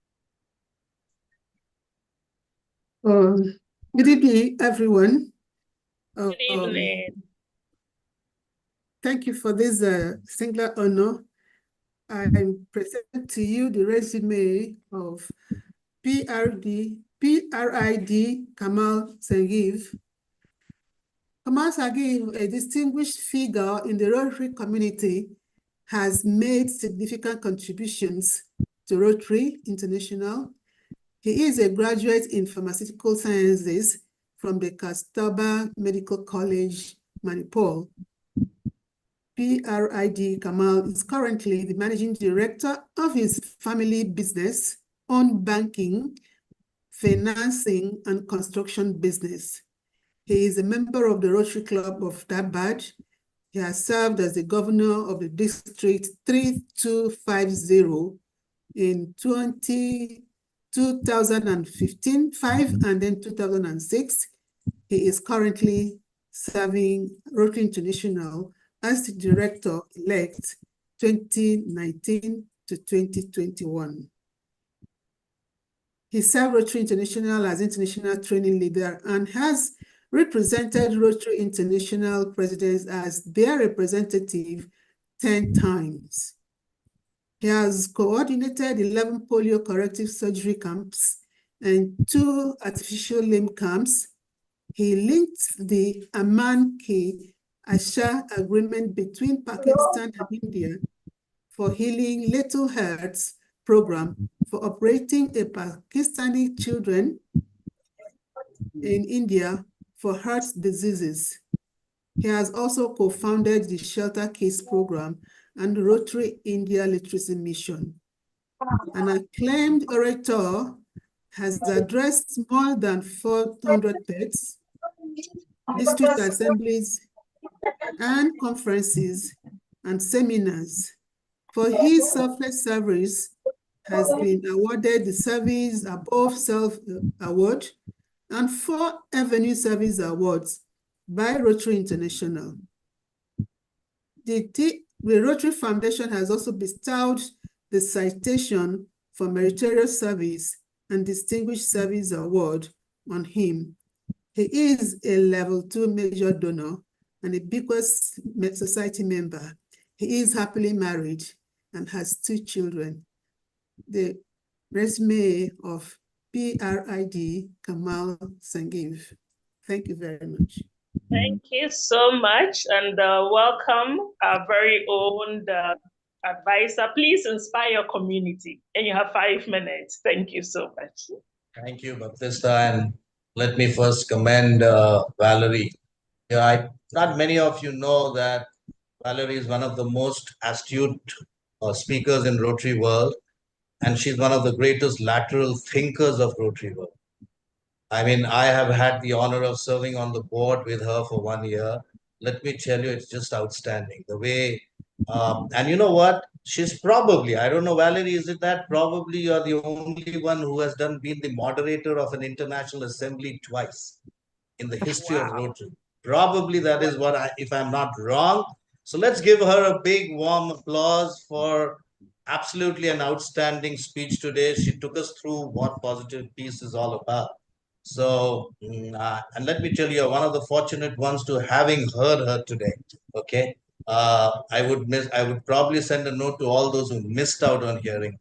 Good evening, everyone. Good evening. thank you for this singular honor. I present to you the resume of PRID Kamal Sanghavi. Kamal Sanghavi, a distinguished figure in the Rotary community, has made significant contributions to Rotary International. He is a graduate in pharmaceutical sciences from the Kasturba Medical College, Manipur. PRID Kamal is currently the managing director of his family business on banking, financing, and construction business. He is a member of the Rotary Club of Dabad. He has served as the governor of the District 3250 in 2015, 5, and then 2006. He is currently serving Rotary International as the director-elect 2019 to 2021. He served Rotary International as international training leader and has represented Rotary International presidents as their representative 10 times. He has coordinated 11 polio corrective surgery camps and 2 artificial limb camps. He linked the Aman-Ki Asha agreement between Pakistan and India for healing little hearts program for operating a Pakistani children in India for heart diseases. He has also co-founded the Shelter Case program and Rotary India Literacy Mission. An acclaimed orator, has addressed more than 400 TEDs, district assemblies, and conferences and seminars. For his selfless service, has been awarded the Service Above Self Award and 4 Avenue Service Awards by Rotary International. The Rotary Foundation has also bestowed the Citation for Meritorious Service and Distinguished Service Award on him. He is a Level 2 major donor and a Bequest Society member. He is happily married and has 2 children. The resume of PRID Kamal Sanghavi. Thank you very much. Thank you so much, and welcome our very own advisor. Please inspire your community, and you have 5 minutes. Thank you so much. Thank you, Baptista, and let me first commend Valerie. Not many of you know that Valerie is one of the most astute speakers in Rotary world, and she's one of the greatest lateral thinkers of Rotary world. I mean, I have had the honor of serving on the board with her for 1 year. Let me tell you, it's just outstanding. The way, and you know what? She's probably, I don't know, Valerie, is it that probably you're the only one who has been the moderator of an international assembly twice in the history of Rotary. Probably that is what if I'm not wrong. So let's give her a big warm applause for absolutely an outstanding speech today. She took us through what positive peace is all about. So, and let me tell you, one of the fortunate ones to having heard her today. Okay, I would probably send a note to all those who missed out on hearing.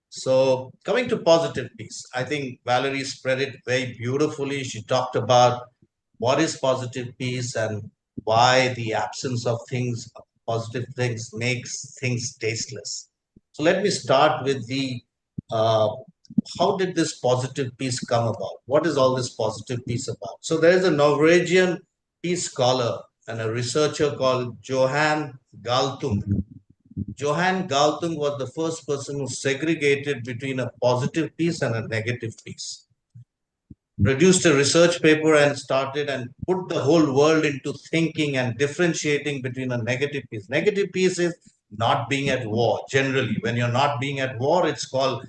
So, coming to positive peace, I think Valerie spread it very beautifully. She talked about what is positive peace and why the absence of things, positive things, makes things tasteless. So, let me start with the how did this positive peace come about? What is all this positive peace about? So there is a Norwegian peace scholar and a researcher called Johan Galtung. Johan Galtung was the first person who segregated between a positive peace and a negative peace. Produced a research paper and started and put the whole world into thinking and differentiating between a negative peace. Negative peace is not being at war. Generally, when you're not being at war, it's called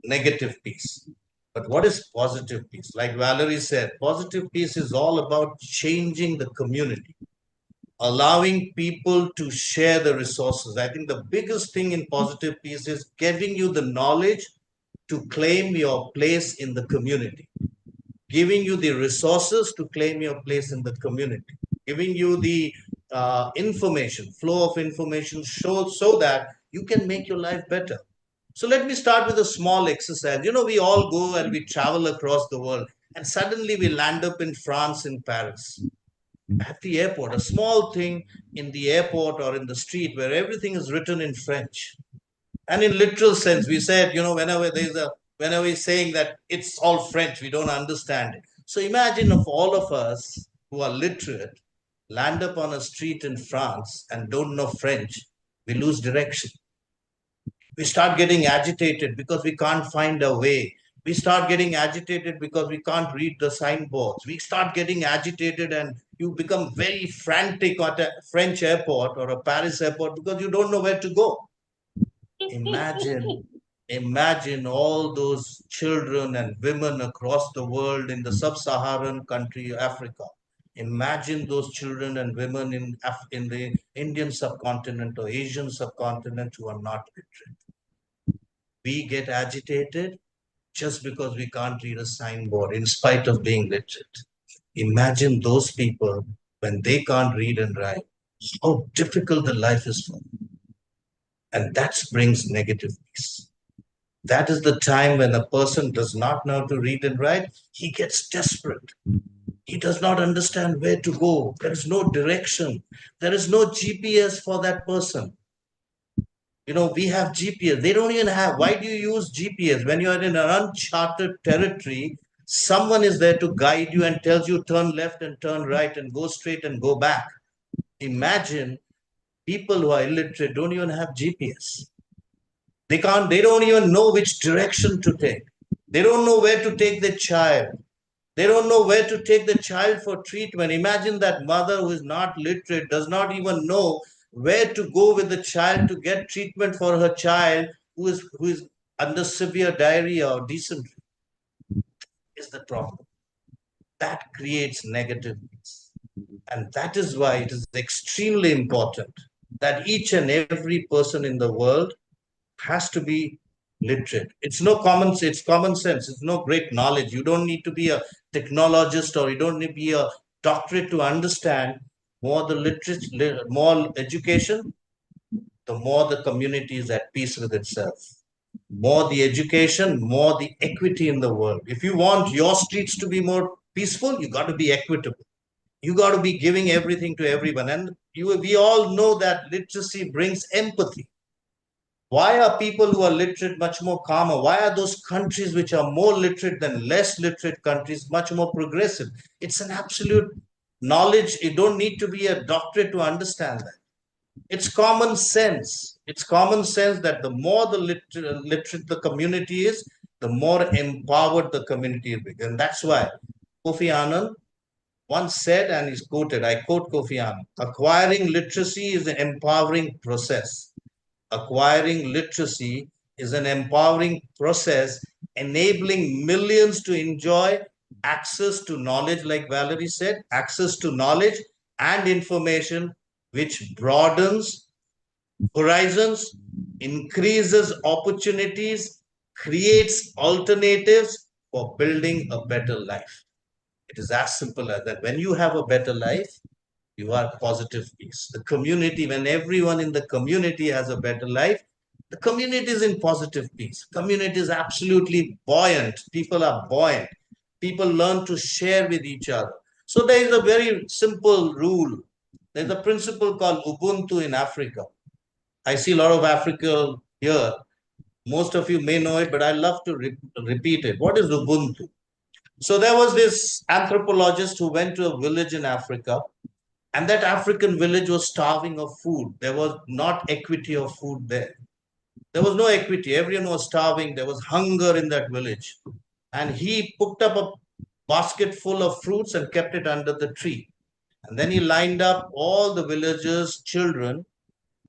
negative peace. But what is positive peace? Like Valerie said, positive peace is all about changing the community, allowing people to share the resources. I think the biggest thing in positive peace is giving you the knowledge to claim your place in the community, giving you the resources to claim your place in the community, giving you the information, flow of information so that you can make your life better. So let me start with a small exercise. You know, we all go and we travel across the world, and suddenly we land up in France, in Paris, at the airport, a small thing in the airport or in the street where everything is written in French. And in literal sense, we said, you know, whenever we're saying that it's all French, we don't understand it. So imagine if all of us who are literate land up on a street in France and don't know French, we lose direction. We start getting agitated because we can't find a way. We start getting agitated because we can't read the signboards. We start getting agitated and you become very frantic at a French airport or a Paris airport because you don't know where to go. Imagine all those children and women across the world in the sub-Saharan country, Africa. Imagine those children and women in the Indian subcontinent or Asian subcontinent who are not literate. We get agitated just because we can't read a signboard in spite of being literate. Imagine those people when they can't read and write, how difficult the life is for them. And that brings negative peace. That is the time when a person does not know how to read and write, he gets desperate. He does not understand where to go. There is no direction. There is no GPS for that person. You know, we have GPS. They don't even have. Why do you use GPS? When you are in an uncharted territory, someone is there to guide you and tells you turn left and turn right and go straight and go back. Imagine people who are illiterate don't even have GPS. They don't even know which direction to take. They don't know where to take their child. They don't know where to take the child for treatment. Imagine that mother who is not literate, does not even know where to go with the child to get treatment for her child who is under severe diarrhea or dysentery. Is the problem. That creates negative peace. And that is why it is extremely important that each and every person in the world has to be literate. It's common sense. It's no great knowledge. You don't need to be a technologist or you don't need to be a doctorate to understand. More education, the more the community is at peace with itself. More the education, more the equity in the world. If you want your streets to be more peaceful, you got to be equitable. You got to be giving everything to everyone. And we all know that literacy brings empathy. Why are people who are literate much more calmer? Why are those countries which are more literate than less literate countries much more progressive? It's an absolute knowledge. You don't need to be a doctorate to understand that. It's common sense. It's common sense that the more the literate the community is, the more empowered the community will be. And that's why Kofi Annan once said, and he's quoted, I quote Kofi Annan, acquiring literacy is an empowering process. Acquiring literacy is an empowering process, enabling millions to enjoy access to knowledge, like Valerie said, access to knowledge and information, which broadens horizons, increases opportunities, creates alternatives for building a better life. It is as simple as that. When you have a better life, you are positive peace. The community, when everyone in the community has a better life, the community is in positive peace. Community is absolutely buoyant. People are buoyant. People learn to share with each other. So there is a very simple rule. There's a principle called Ubuntu in Africa. I see a lot of Africa here. Most of you may know it, but I love to repeat it. What is Ubuntu? So there was this anthropologist who went to a village in Africa, and that African village was starving of food. There was not equity of food there. There was no equity. Everyone was starving. There was hunger in that village. And he picked up a basket full of fruits and kept it under the tree. And then he lined up all the villagers' children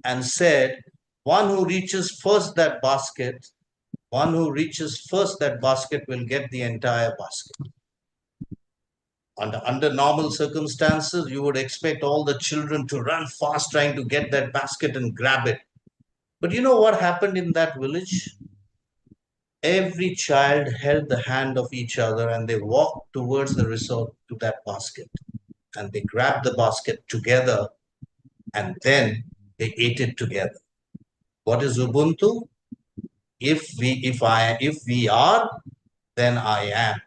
and said, one who reaches first that basket will get the entire basket. Under normal circumstances, you would expect all the children to run fast trying to get that basket and grab it. But you know what happened in that village? Every child held the hand of each other and they walked towards the resort to that basket. And they grabbed the basket together and then they ate it together. What is Ubuntu? If we are, then I am.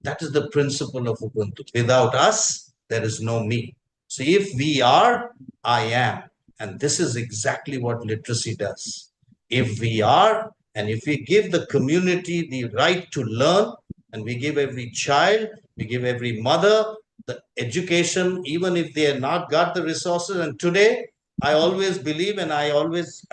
That is the principle of Ubuntu. Without us, there is no me. So if we are, I am. And this is exactly what literacy does. If we are, and if we give the community the right to learn, and we give every child, we give every mother the education, even if they have not got the resources. And today, I always believe, and I always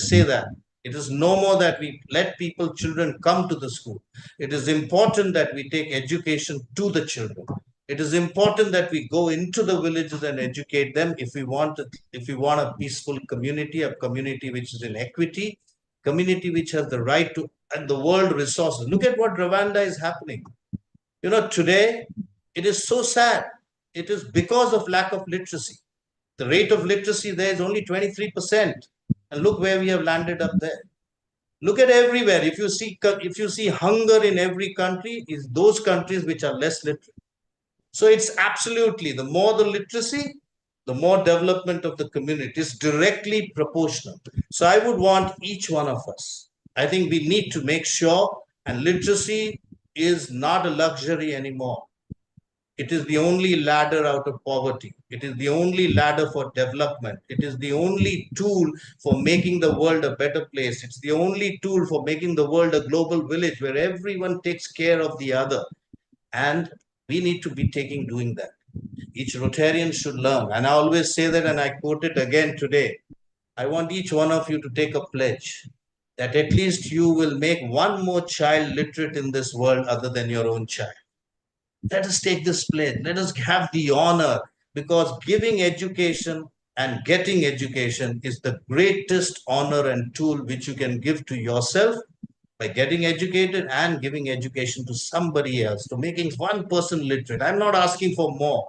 say that it is no more that we let children come to the school. It is important that we take education to the children. It is important that we go into the villages and educate them if we want a peaceful community, a community which is in equity, community which has the right to and the world resources. Look at what Rwanda is happening. Today it is so sad. It is because of lack of literacy. The rate of literacy there is only 23%. And look where we have landed up there. Look at everywhere. If you see hunger in every country, is those countries which are less literate. So it's absolutely, the more the literacy, the more development of the community is directly proportional. So I would want each one of us, I think we need to make sure, and literacy is not a luxury anymore. It is the only ladder out of poverty. It is the only ladder for development. It is the only tool for making the world a better place. It's the only tool for making the world a global village where everyone takes care of the other. And we need to be doing that. Each Rotarian should learn. And I always say that, and I quote it again today. I want each one of you to take a pledge that at least you will make one more child literate in this world other than your own child. Let us take this pledge. Let us have the honor, because giving education and getting education is the greatest honor and tool which you can give to yourself by getting educated and giving education to somebody else, to making one person literate. I'm not asking for more.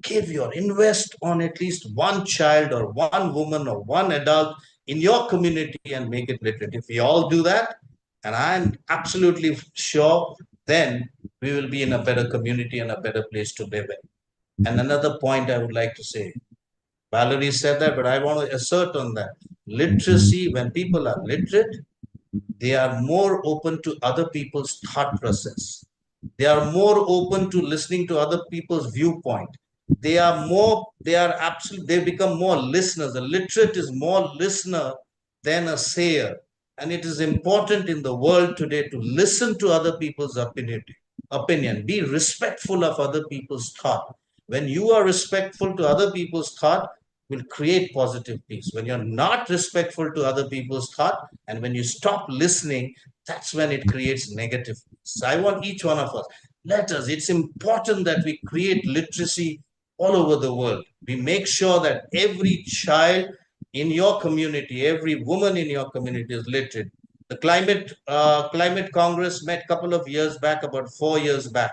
Invest on at least one child or one woman or one adult in your community and make it literate. If we all do that, and I'm absolutely sure, then we will be in a better community and a better place to live in. And another point I would like to say, Valerie said that, but I want to assert on that. Literacy, when people are literate, they are more open to other people's thought process. They are more open to listening to other people's viewpoint. They become more listeners. A literate is more listener than a sayer. And it is important in the world today to listen to other people's opinion. Be respectful of other people's thought. When you are respectful to other people's thought, will create positive peace. When you're not respectful to other people's thought, and when you stop listening, that's when it creates negative peace. So I want each one of us, it's important that we create literacy all over the world. We make sure that every child in your community, every woman in your community is literate. The Climate Congress met a couple of years back, about 4 years back.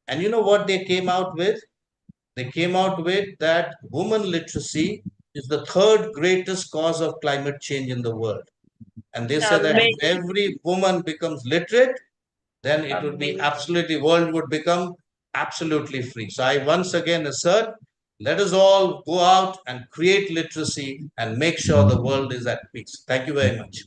And you know what they came out with? They came out with that women literacy is the third greatest cause of climate change in the world. And they said that if every woman becomes literate, then it would be world would become absolutely free. So I once again assert, let us all go out and create literacy and make sure the world is at peace. Thank you very much.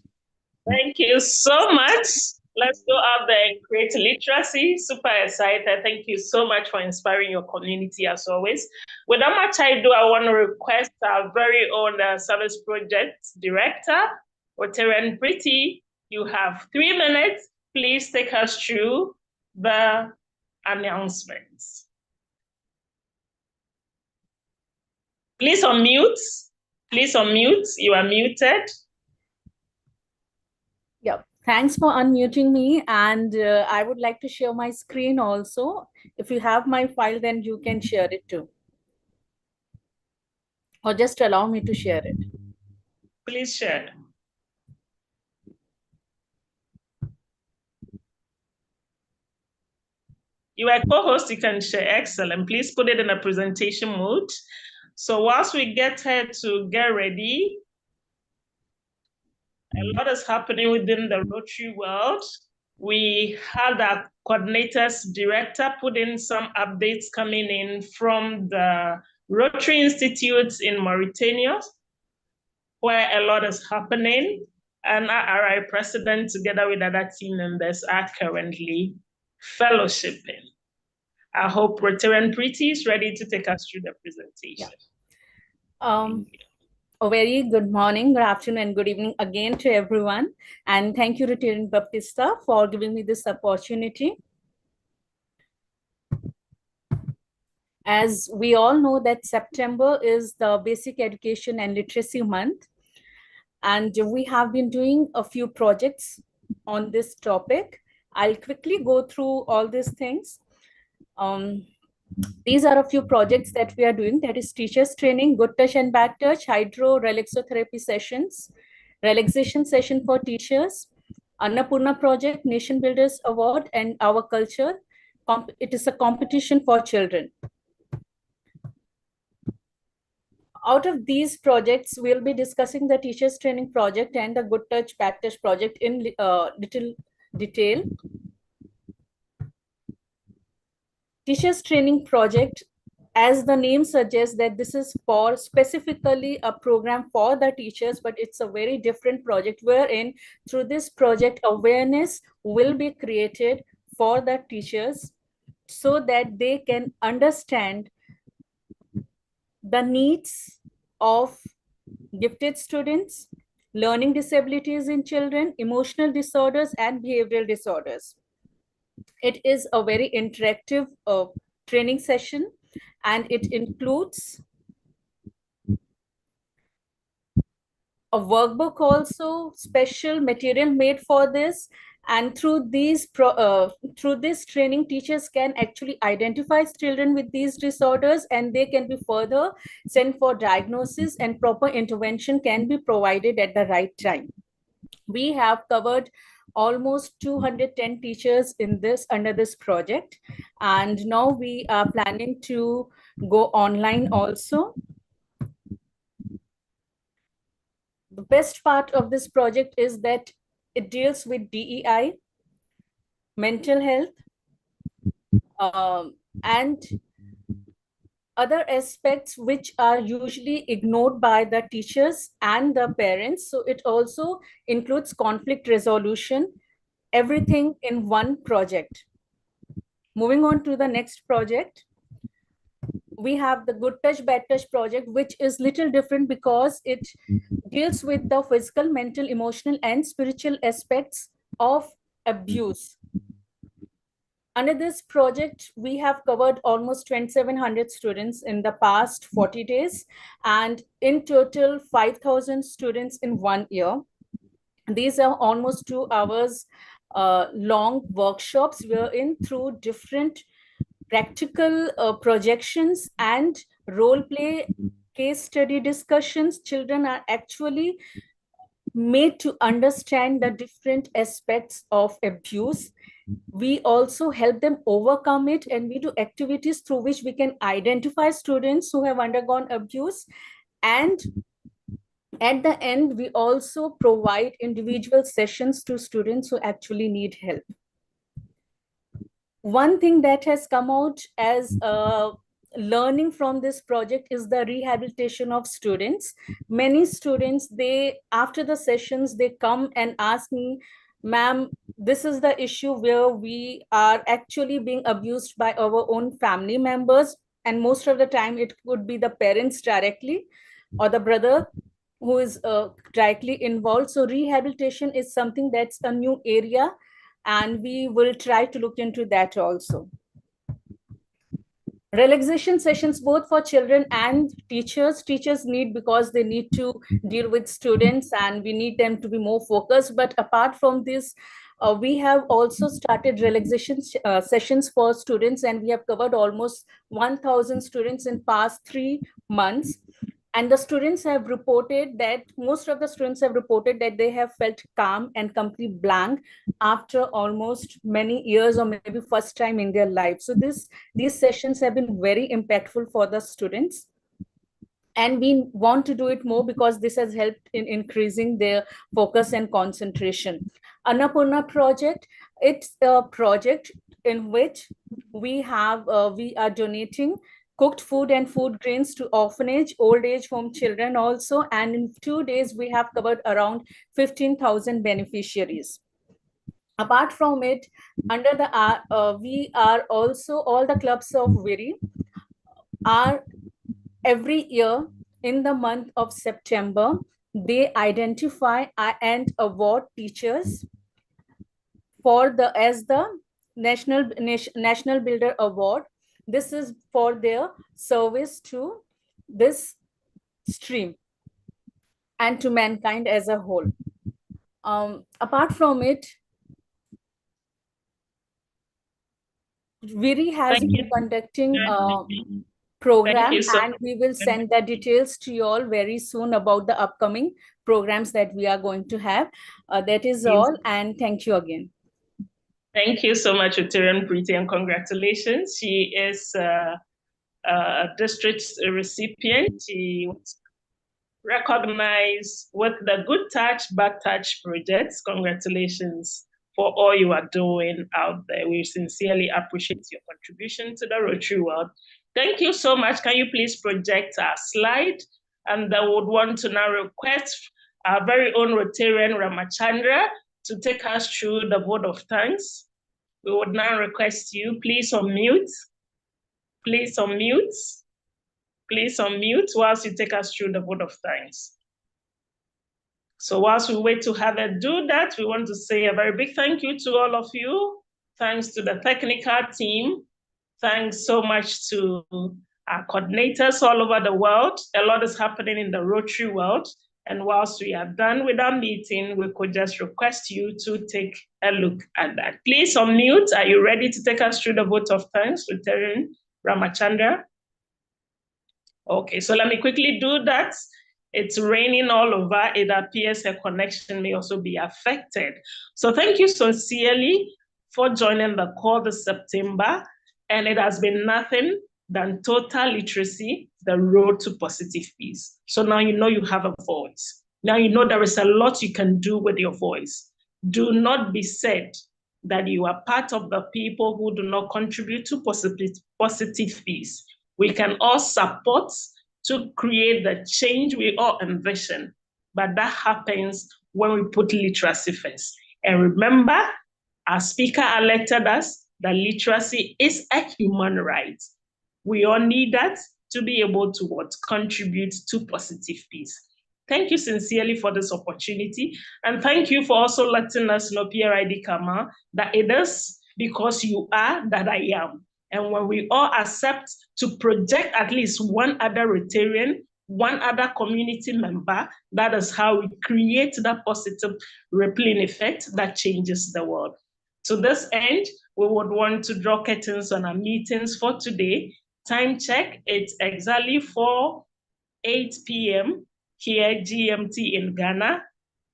Thank you so much. Let's go out there and create literacy. Super excited. Thank you so much for inspiring your community as always. Without much ado, I want to request our very own Service Project Director, Rotary PRID. You have 3 minutes. Please take us through the announcements. Please unmute. Please unmute. You are muted. Yeah, thanks for unmuting me. And I would like to share my screen also. If you have my file, then you can share it too. Or just allow me to share it. Please share. You are co-host, you can share. Excellent. Please put it in a presentation mode. So whilst we get her to get ready, a lot is happening within the Rotary world. We had our coordinators director put in some updates coming in from the Rotary Institutes in Mauritania, where a lot is happening, and RI president, together with other team members, are currently fellowshipping. I hope Rotarian Pretty is ready to take us through the presentation. A very good morning, good afternoon, and good evening again to everyone. And thank you, Rotarian Baptista, for giving me this opportunity. As we all know that September is the Basic Education and Literacy Month. And we have been doing a few projects on this topic. I'll quickly go through all these things. These are a few projects that we are doing, that is teachers training, good touch and bad touch, hydro relaxotherapy sessions, relaxation session for teachers, Annapurna project, Nation Builders Award, and Our Culture. It is a competition for children. Out of these projects, we'll be discussing the teachers training project and the good touch, bad touch project in little detail. Teachers training project, as the name suggests, that this is for specifically a program for the teachers, but it's a very different project wherein through this project awareness will be created for the teachers so that they can understand the needs of gifted students, learning disabilities in children, emotional disorders, and behavioral disorders. It is a very interactive training session, and it includes a workbook also, special material made for this. And through this training, teachers can actually identify children with these disorders, and they can be further sent for diagnosis, and proper intervention can be provided at the right time. We have covered almost 210 teachers in this under this project, and now we are planning to go online also. The best part of this project is that it deals with DEI, mental health, and other aspects which are usually ignored by the teachers and the parents. So it also includes conflict resolution, everything in one project. Moving on to the next project, we have the Good Touch, Bad Touch project, which is little different because it deals with the physical, mental, emotional, and spiritual aspects of abuse. Under this project, we have covered almost 2,700 students in the past 40 days, and in total 5,000 students in 1 year. These are almost 2 hours long workshops wherein through different practical projections and role play case study discussions, children are actually made to understand the different aspects of abuse. We also help them overcome it, and we do activities through which we can identify students who have undergone abuse. And at the end, we also provide individual sessions to students who actually need help. One thing that has come out as learning from this project is the rehabilitation of students. Many students, after the sessions, they come and ask me, ma'am, this is the issue where we are actually being abused by our own family members. And most of the time it could be the parents directly or the brother who is directly involved. So rehabilitation is something that's a new area, and we will try to look into that also. Relaxation sessions, both for children and teachers. Teachers need, because they need to deal with students and we need them to be more focused. But apart from this, we have also started relaxation sessions for students, and we have covered almost 1,000 students in past 3 months. And the students have reported that, most of the students have reported that they have felt calm and complete blank after almost many years, or maybe first time in their life. So these sessions have been very impactful for the students. And we want to do it more because this has helped in increasing their focus and concentration. Annapurna project, it's a project in which we are donating cooked food and food grains to orphanage, old age home children also. And in 2 days, we have covered around 15,000 beneficiaries. Apart from it, under the we are also, all the clubs of Viri are every year in the month of September, they identify and award teachers for the National Builder Award. This is for their service to this stream and to mankind as a whole. Apart from it, Viri has been conducting program, and we will send the details to you all very soon about the upcoming programs that we are going to have. That is all, and thank you again. Thank you so much, Rotarian Pretty, and congratulations. She is a district recipient. She was recognized with the Good Touch, Bad Touch projects. Congratulations for all you are doing out there. We sincerely appreciate your contribution to the Rotary world. Thank you so much. Can you please project our slide? And I would want to now request our very own Rotarian Ramachandra to take us through the vote of thanks. We would now request you, please unmute. Please unmute. Please unmute whilst you take us through the vote of thanks. So whilst we wait to have her do that, we want to say a very big thank you to all of you. Thanks to the technical team. Thanks so much to our coordinators all over the world. A lot is happening in the Rotary world. And whilst we are done with our meeting, we could just request you to take a look at that. Please unmute. Are you ready to take us through the vote of thanks, Rotarian Ramachandra? Okay, so let me quickly do that. It's raining all over. It appears her connection may also be affected. So thank you sincerely for joining the call this September. And it has been nothing than total literacy, the road to positive peace. So now you know you have a voice. Now you know there is a lot you can do with your voice. Do not be sad that you are part of the people who do not contribute to positive peace. We can all support to create the change we all envision, but that happens when we put literacy first. And remember, our speaker alerted us that literacy is a human right. We all need that to be able to contribute to positive peace. Thank you sincerely for this opportunity. And thank you for also letting us know, PRID Kamal, that it is because you are that I am. And when we all accept to project at least one other Rotarian, one other community member, that is how we create that positive rippling effect that changes the world. To this end, we would want to draw curtains on our meetings for today. Time check, it's exactly 8 p.m. here, GMT in Ghana.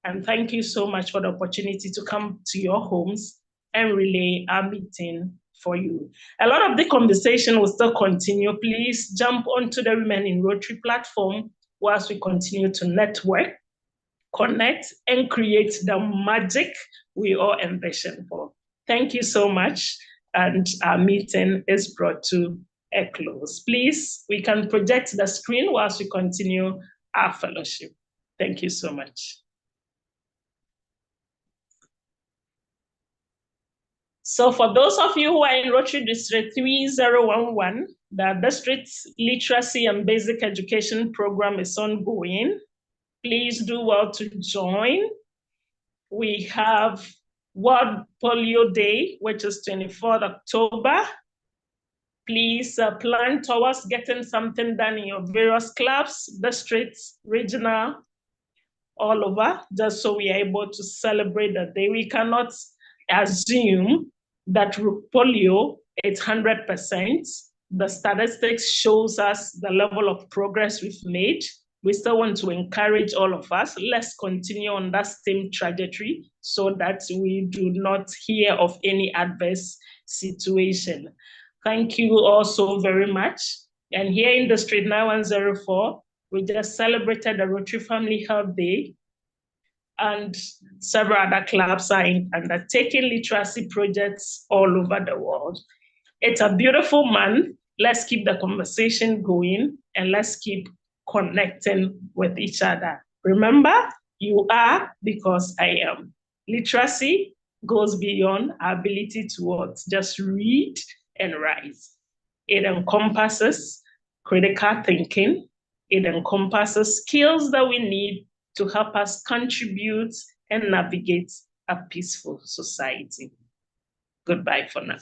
And thank you so much for the opportunity to come to your homes and relay our meeting for you. A lot of the conversation will still continue. Please jump onto the Women in Rotary platform whilst we continue to network, connect, and create the magic we all envision for. Thank you so much. And our meeting is brought to a close. Please, we can project the screen whilst we continue our fellowship. Thank you so much. So for those of you who are in Rotary District 3011, the district literacy and basic education program is ongoing. Please do well to join. We have World Polio Day, which is 24th October. Please plan towards getting something done in your various clubs, districts, regional, all over, just so we are able to celebrate the day. We cannot assume that polio is 100%. The statistics shows us the level of progress we've made. We still want to encourage all of us. Let's continue on that same trajectory so that we do not hear of any adverse situation. Thank you all so very much. And here in District 9104, we just celebrated the Rotary Family Health Day, and several other clubs are undertaking literacy projects all over the world. It's a beautiful month, Let's keep the conversation going and let's keep connecting with each other. Remember, you are because I am. Literacy goes beyond our ability to what? Just read and write. It encompasses critical thinking. It encompasses skills that we need to help us contribute and navigate a peaceful society. Goodbye for now.